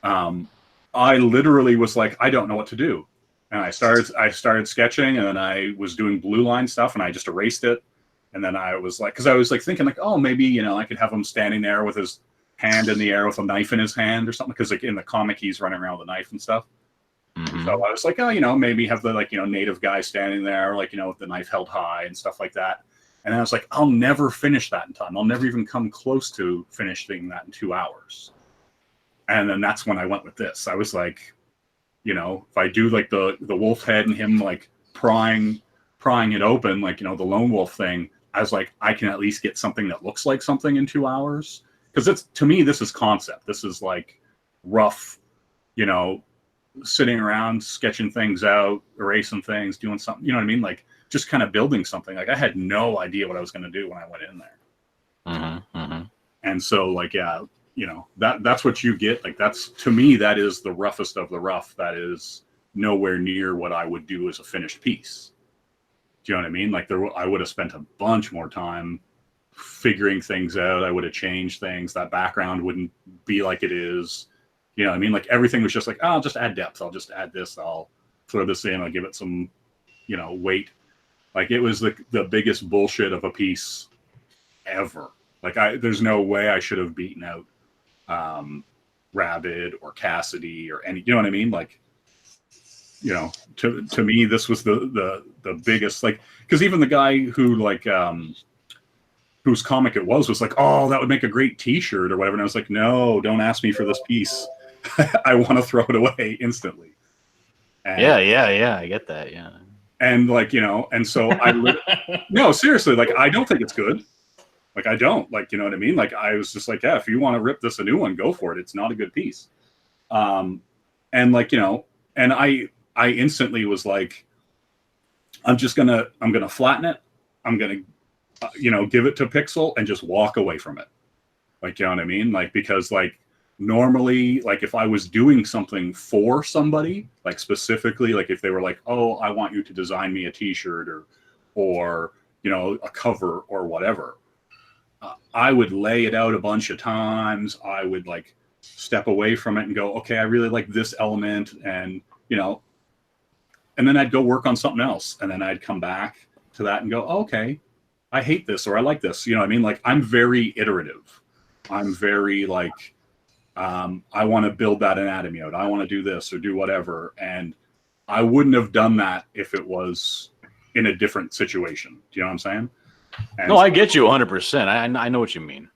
I literally was like, I don't know what to do. And I started sketching, and then I was doing blue line stuff, and I just erased it. And then I was like, because I was like thinking like, oh, maybe I could have him standing there with his hand in the air with a knife in his hand or something, because like in the comic he's running around with a knife and stuff. Mm-hmm. So I was like, oh, maybe have the native guy standing there like with the knife held high and stuff like that. And I was like, I'll never finish that in time. I'll never even come close to finishing that in 2 hours. And then that's when I went with this. I was like, if I do like the wolf head and him like prying it open, like, the lone wolf thing, I was like, I can at least get something that looks like something in 2 hours. Because to me, this is concept. This is like rough, sitting around, sketching things out, erasing things, doing something, you know what I mean? Like just kind of building something. Like I had no idea what I was going to do when I went in there. Mm-hmm, mm-hmm. And so like, yeah, that's what you get. Like to me, that is the roughest of the rough. That is nowhere near what I would do as a finished piece. Do you know what I mean? Like I would have spent a bunch more time figuring things out. I would have changed things. That background wouldn't be like it is. You know what I mean? Like everything was just like, oh, I'll just add depth. I'll just add this. I'll throw this in. I'll give it some, weight. Like it was the biggest bullshit of a piece ever. Like there's no way I should have beaten out Rabid or Cassidy or any, you know what I mean? Like, to me, this was the biggest, like, because even the guy who like whose comic it was like, oh, that would make a great T-shirt or whatever. And I was like, no, don't ask me for this piece. I want to throw it away instantly. And, yeah, I get that. Yeah. And like, and so no, seriously, like, I don't think it's good. Like, I don't, like, you know what I mean? Like, I was just like, yeah, if you want to rip this a new one, go for it. It's not a good piece. And like, and I instantly was like, I'm going to flatten it. I'm going to, give it to Pixel and just walk away from it. Like, you know what I mean? Like, because like normally, like if I was doing something for somebody, like specifically, like if they were like, oh, I want you to design me a T-shirt or, a cover or whatever, I would lay it out a bunch of times. I would like step away from it and go, okay, I really like this element. And, and then I'd go work on something else. And then I'd come back to that and go, oh, okay, I hate this or I like this. You know what I mean? Like I'm very iterative. I'm very like, I want to build that anatomy out. I want to do this or do whatever. And I wouldn't have done that if it was in a different situation. Do you know what I'm saying? And no, I get you 100%. I know what you mean.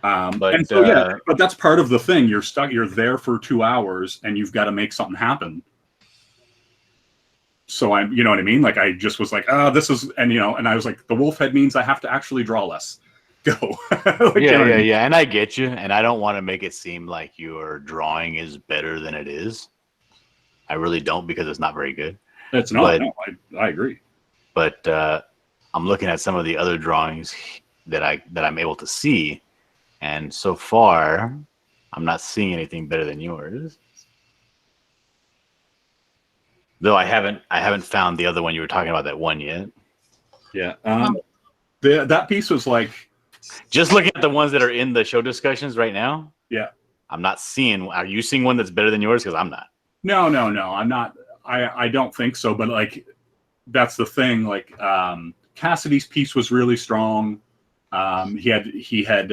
But and so, yeah, but that's part of the thing. You're stuck. You're there for 2 hours and you've got to make something happen. So you know what I mean? Like I just was like, oh, this is, and and I was like, the wolf head means I have to actually draw less. Go. Like, yeah. And I get you. And I don't want to make it seem like your drawing is better than it is. I really don't, because it's not very good. It's not. No, I agree. But I'm looking at some of the other drawings that I'm able to see, and so far, I'm not seeing anything better than yours. Though I haven't found the other one you were talking about, that one yet. Yeah. That piece was like, just looking at the ones that are in the show discussions right now. Yeah. I'm not seeing. Are you seeing one that's better than yours? Because I'm not. No. I'm not. I don't think so. But like, that's the thing. Like, Cassidy's piece was really strong. He had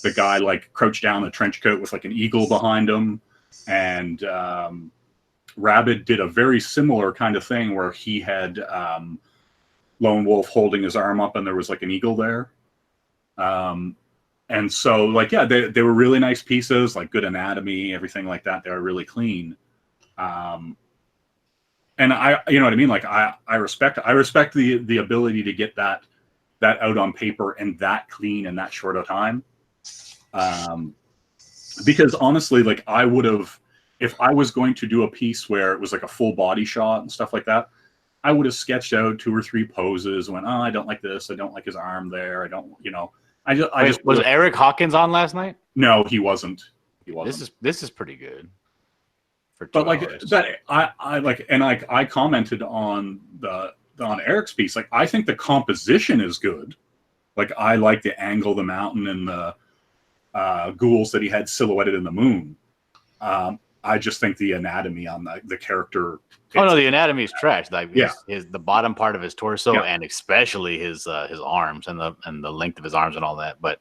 the guy like crouched down in a trench coat with like an eagle behind him, and Rabid did a very similar kind of thing where he had Lone Wolf holding his arm up and there was like an eagle there. And so like, yeah, they were really nice pieces, like good anatomy, everything like that. They were really clean. And you know what I mean? Like I respect the ability to get that out on paper and that clean in that short a time. Because honestly, like I would have, if I was going to do a piece where it was like a full body shot and stuff like that, I would have sketched out 2 or 3 poses and went, oh, I don't like this. I don't like his arm there. I don't, you know, I just was Eric Hawkins on last night? No, he wasn't. He wasn't. This is pretty good. For 2 But like hours. that, I like, and I commented on on Eric's piece. Like, I think the composition is good. Like, I like the angle, the mountain, and the ghouls that he had silhouetted in the moon. I just think the anatomy on the character. Oh no, the anatomy is trash. Like Yeah. the bottom part of his torso Yeah. and especially his arms and the length of his arms and all that. But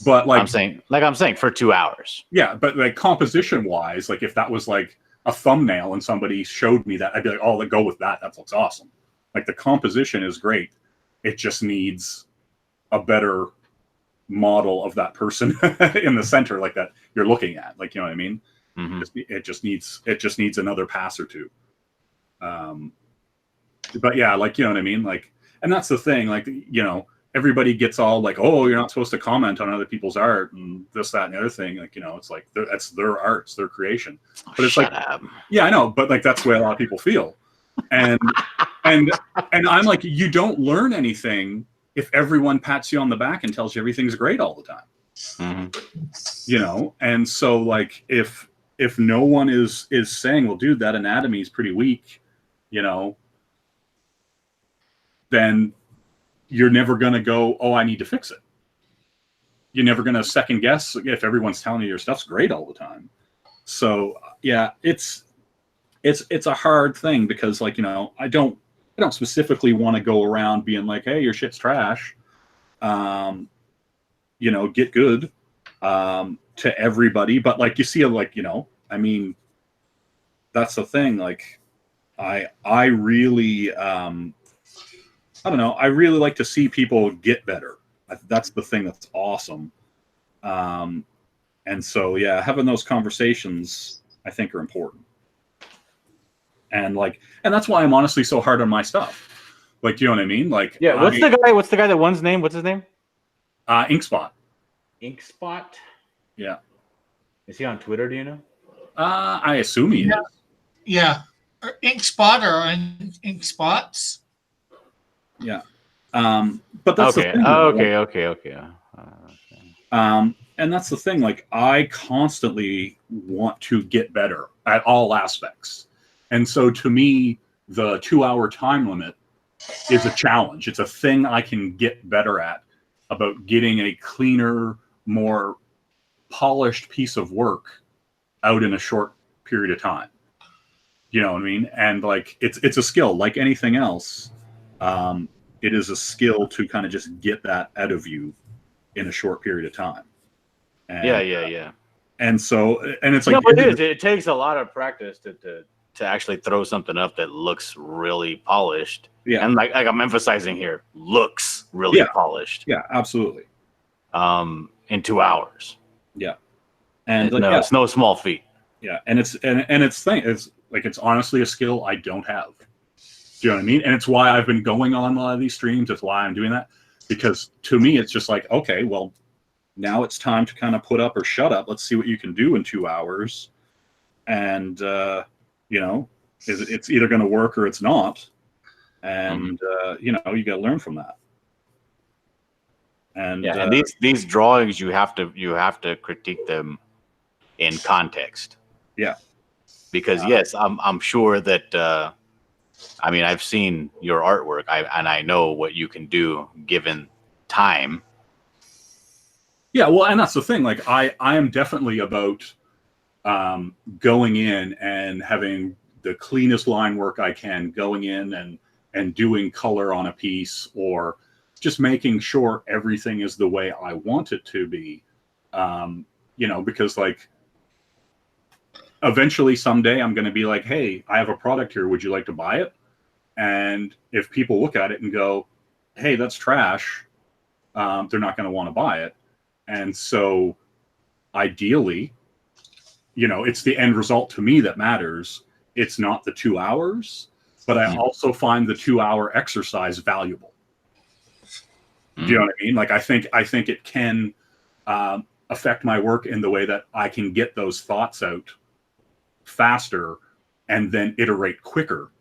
But like, I'm saying for 2 hours. yeah, but like composition wise, like if that was like a thumbnail and somebody showed me that, I'd be like, oh, go with that. That looks awesome. Like the composition is great. It just needs a better model of that person in the center, like that you're looking at. Like, you know what I mean? Mhm. It just needs another pass or two. But yeah, like, you know what I mean? Like, and that's the thing, like, you know, everybody gets all like, oh, you're not supposed to comment on other people's art and this, that, and the other thing. Like, you know, it's like, that's their art, it's their creation. But it's Shut like, up. yeah, I know, but like, that's the way a lot of people feel. And, and I'm like, you don't learn anything if everyone pats you on the back and tells you everything's great all the time. Mhm. You know? And so like, if no one is saying, well, dude, that anatomy is pretty weak, you know, then you're never going to go, oh, I need to fix it. You're never going to second guess if everyone's telling you your stuff's great all the time. So yeah, it's a hard thing because, like, you know, I don't specifically want to go around being like, hey, your shit's trash. You know, get good to everybody. But like, you see, like, you know, I mean, that's the thing. Like, I really, I don't know. I really like to see people get better. That's the thing that's awesome. And so, yeah, having those conversations, I think, are important. And like, and that's why I'm honestly so hard on my stuff. Like, you know what I mean? Like, Yeah, what's the guy that won's name? What's his name? Inkspot. Inkspot? Yeah. Is he on Twitter, do you know? I assume he is. Yeah. Or Ink Spot or Ink Spots. Yeah. But that's Okay. the thing. Okay. And that's the thing. Like, I constantly want to get better at all aspects. And so to me, the 2-hour time limit is a challenge. It's a thing I can get better at, about getting a cleaner, more polished piece of work out in a short period of time. You know what I mean? And like, it's a skill like anything else. It is a skill to kind of just get that out of you in a short period of time. And, Yeah. And so, and it's like, No, it is. It takes a lot of practice to actually throw something up that looks really polished. Yeah. And like I'm emphasizing here, looks really polished. Yeah, absolutely. In 2 hours. Yeah. And No, it's no small feat. Yeah. And it's like, it's honestly a skill I don't have. Do you know what I mean? And it's why I've been going on a lot of these streams. It's why I'm doing that, because to me, it's just like, okay, well, now it's time to kind of put up or shut up. Let's see what you can do in 2 hours. And, you know, it's either going to work or it's not. And, you know, you got to learn from that. And, and these drawings, you have to critique them in context. Yeah. Because yes, I'm sure that, I mean, I've seen your artwork, and I know what you can do given time. Yeah, well, and that's the thing. Like, I am definitely about going in and having the cleanest line work I can, going in and doing color on a piece, or just making sure everything is the way I want it to be. You know, because like eventually someday I'm going to be like, hey, I have a product here. Would you like to buy it? And if people look at it and go, hey, that's trash, they're not going to want to buy it. And so ideally, you know, it's the end result to me that matters. It's not the 2 hours, but I also find the 2 hour exercise valuable. Do you know what I mean? Like, I think it can affect my work in the way that I can get those thoughts out faster and then iterate quicker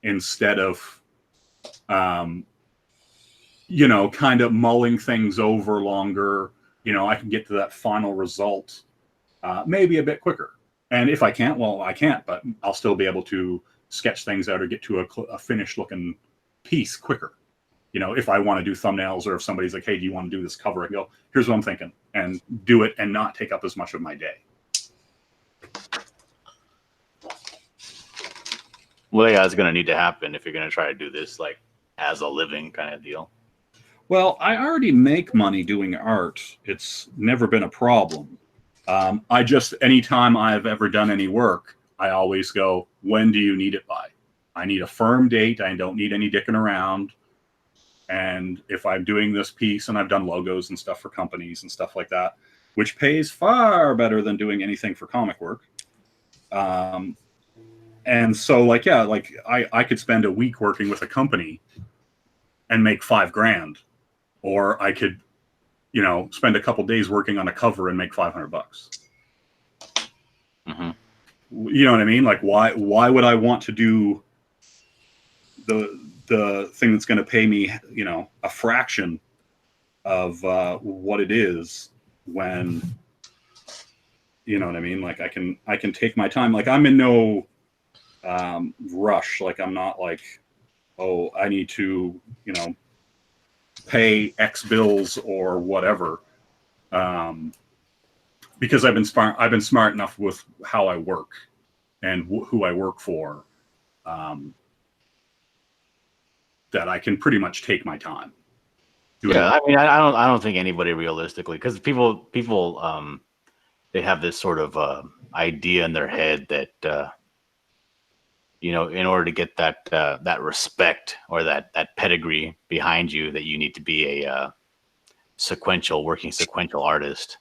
instead of, you know, kind of mulling things over longer. You know, I can get to that final result maybe a bit quicker. And if I can't, well, I can't, but I'll still be able to sketch things out or get to a finished looking piece quicker. You know, if I want to do thumbnails or if somebody's like, hey, do you want to do this cover? I go, here's what I'm thinking, and do it and not take up as much of my day. Well, yeah, it's going to need to happen if you're going to try to do this like as a living kind of deal. Well, I already make money doing art. It's never been a problem. I just, anytime I've ever done any work, I always go, when do you need it by? I need a firm date. I don't need any dicking around. And if I'm doing this piece, and I've done logos and stuff for companies and stuff like that, which pays far better than doing anything for comic work. And so like, yeah, like I could spend a week working with a company and make $5,000, or I could, you know, spend a couple days working on a cover and make $500. Mm-hmm. You know what I mean? Like, why would I want to do the thing that's going to pay me, you know, a fraction of what it is when, you know what I mean? Like I can take my time. Like I'm in no rush. Like I'm not like, oh, I need to, you know, pay X bills or whatever. Because I've been smart enough with how I work and who I work for, that I can pretty much take my time. Yeah, I mean, I don't think anybody realistically, because people they have this sort of idea in their head that you know, in order to get that respect or that pedigree behind you, that you need to be a working sequential artist.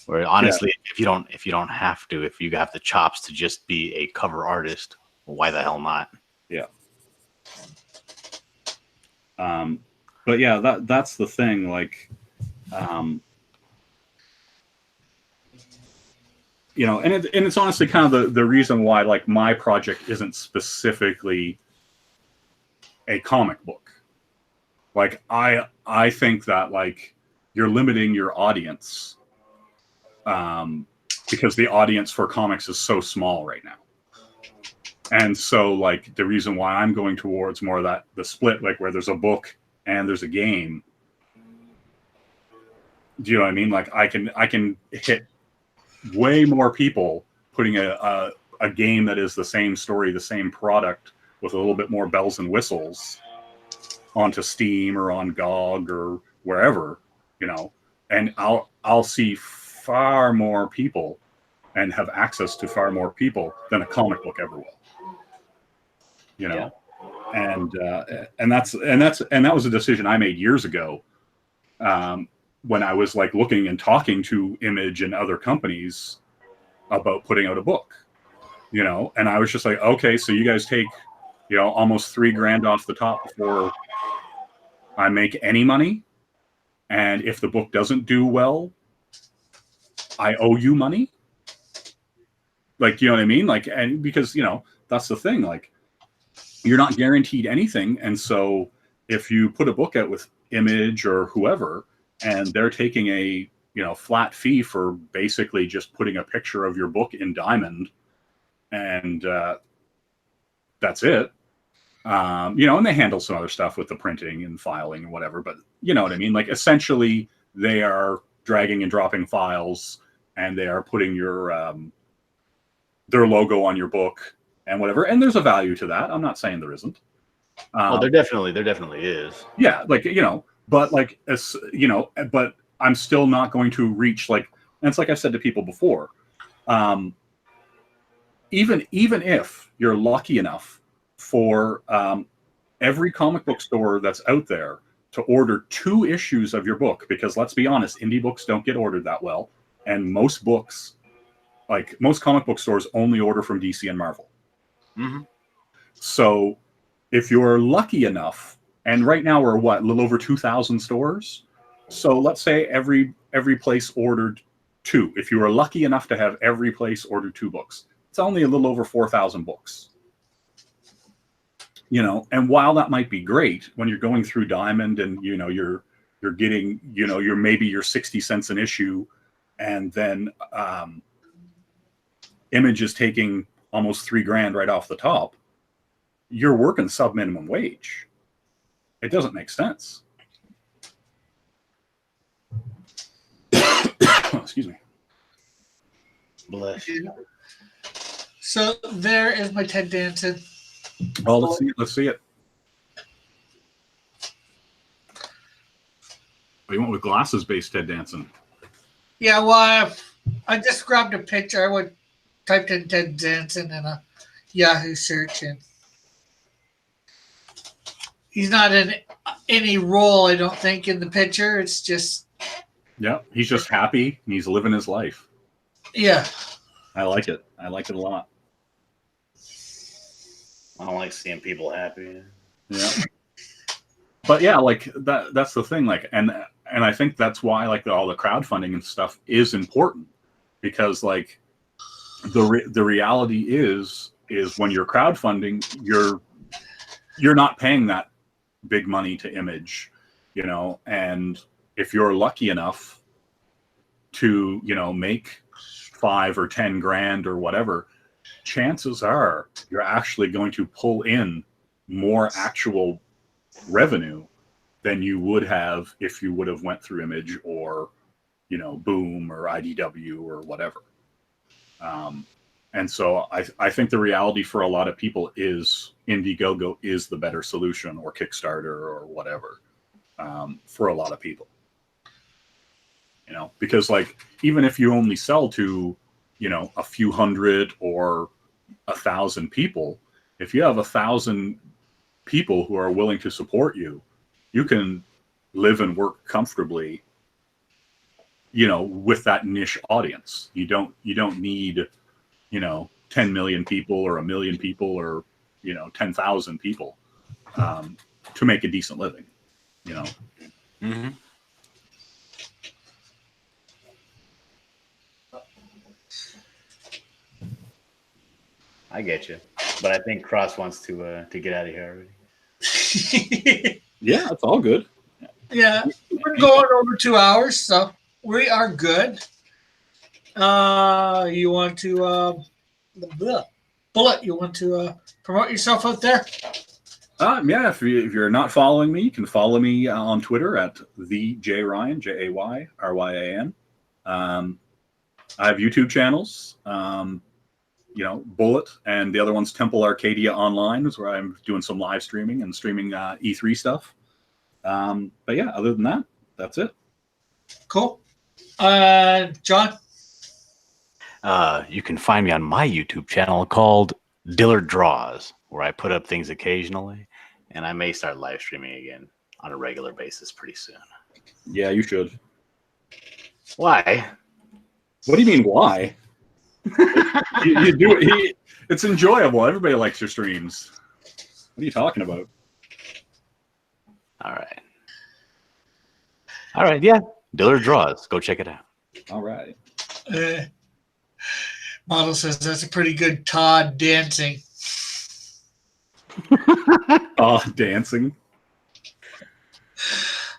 Where honestly, if you don't have to, if you have the chops to just be a cover artist, well, why the hell not? Yeah. But yeah, that's the thing. Like, you know, and it's honestly kind of the reason why like my project isn't specifically a comic book. Like I think that like you're limiting your audience, because the audience for comics is so small right now. And so like the reason why I'm going towards more of that, the split, like where there's a book and there's a game. Do you know what I mean? Like I can hit way more people putting a game that is the same story, the same product with a little bit more bells and whistles onto Steam or on GOG or wherever, you know, and I'll see far more people and have access to far more people than a comic book ever will. You know, yeah. And that was a decision I made years ago, when I was like looking and talking to Image and other companies about putting out a book, you know, and I was just like, okay, so you guys take, you know, almost $3,000 off the top before I make any money. And if the book doesn't do well, I owe you money. Like, you know what I mean? Like, and because, you know, that's the thing, like you're not guaranteed anything. And so if you put a book out with Image or whoever, and they're taking a, you know, flat fee for basically just putting a picture of your book in Diamond, and that's it. You know, and they handle some other stuff with the printing and filing and whatever, but you know what I mean? Like essentially they are dragging and dropping files, and they are putting your their logo on your book and whatever. And there's a value to that. I'm not saying there isn't. Well, there definitely is. Yeah, like, you know, but like, as you know, but I'm still not going to reach and it's like I've said to people before. Even if you're lucky enough for every comic book store that's out there to order 2 issues of your book, because let's be honest, indie books don't get ordered that well, and most books, like most comic book stores, only order from DC and Marvel. Mm-hmm. So if you're lucky enough, and right now we're a little over 2,000 stores. So let's say every place ordered 2. If you were lucky enough to have every place order 2 books, it's only a little over 4,000 books. And while that might be great when you're going through Diamond and you're getting you're maybe your 60 cents an issue, and then Image is taking almost $3,000 right off the top, you're working sub minimum wage. It doesn't make sense. Excuse me. Bless you. So there is my Ted Danson. Oh, let's see it. Let's see it. Oh, you went with glasses-based Ted Danson. Yeah, well, I just grabbed a picture. I typed in Ted Danson in a Yahoo search, and he's not in any role, I don't think, in the picture. It's just... Yeah, he's just happy, and he's living his life. Yeah. I like it. I like it a lot. I don't like seeing people happy. Yeah. But yeah, that's the thing. And I think that's why all the crowdfunding and stuff is important, because the reality is when you're crowdfunding, you're not paying that big money to Image, and if you're lucky enough to make $5 or $10,000 or whatever, chances are you're actually going to pull in more actual revenue than you would have if you would have went through Image or Boom or IDW or whatever. And so I think the reality for a lot of people is Indiegogo is the better solution, or Kickstarter or whatever, for a lot of people. Because even if you only sell to a few hundred or 1,000 people, if you have 1,000 people who are willing to support you, you can live and work comfortably, with that niche audience. You don't need 10 million people or 1 million people or 10,000 people to make a decent living. Mm-hmm. I get you, but I think Cross wants to get out of here already. Yeah, it's all good. Yeah, we're going over 2 hours, so we are good. You want to, Bullet, you want to promote yourself out there? Yeah, if you're not following me, you can follow me on Twitter at @TheJRyan, JAYRYAN. I have YouTube channels. Bullet, and the other one's Temple Arcadia Online, is where I'm doing some live streaming and streaming E3 stuff. But yeah, other than that, that's it. Cool. John? You can find me on my YouTube channel called Dillard Draws, where I put up things occasionally, and I may start live streaming again on a regular basis pretty soon. Yeah, you should. Why? What do you mean, why? you do it. It's enjoyable. Everybody likes your streams. What are you talking about? All right. Yeah, Dillard Draws. Go check it out. All right. Model says that's a pretty good Todd dancing. Dancing.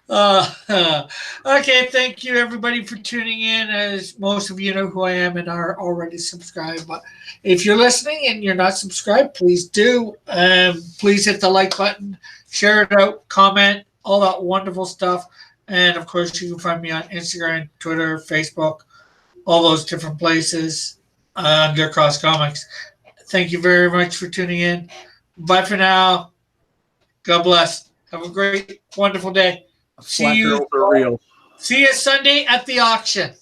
Okay, thank you everybody for tuning in. As most of you know who I am and are already subscribed, but if you're listening and you're not subscribed, please do. Please hit the like button, share it out, comment, all that wonderful stuff. And of course, you can find me on Instagram, Twitter, Facebook, all those different places under Cross Comics. Thank you very much for tuning in. Bye for now. God bless. Have a great, wonderful day. See you for real. See you Sunday at the auction.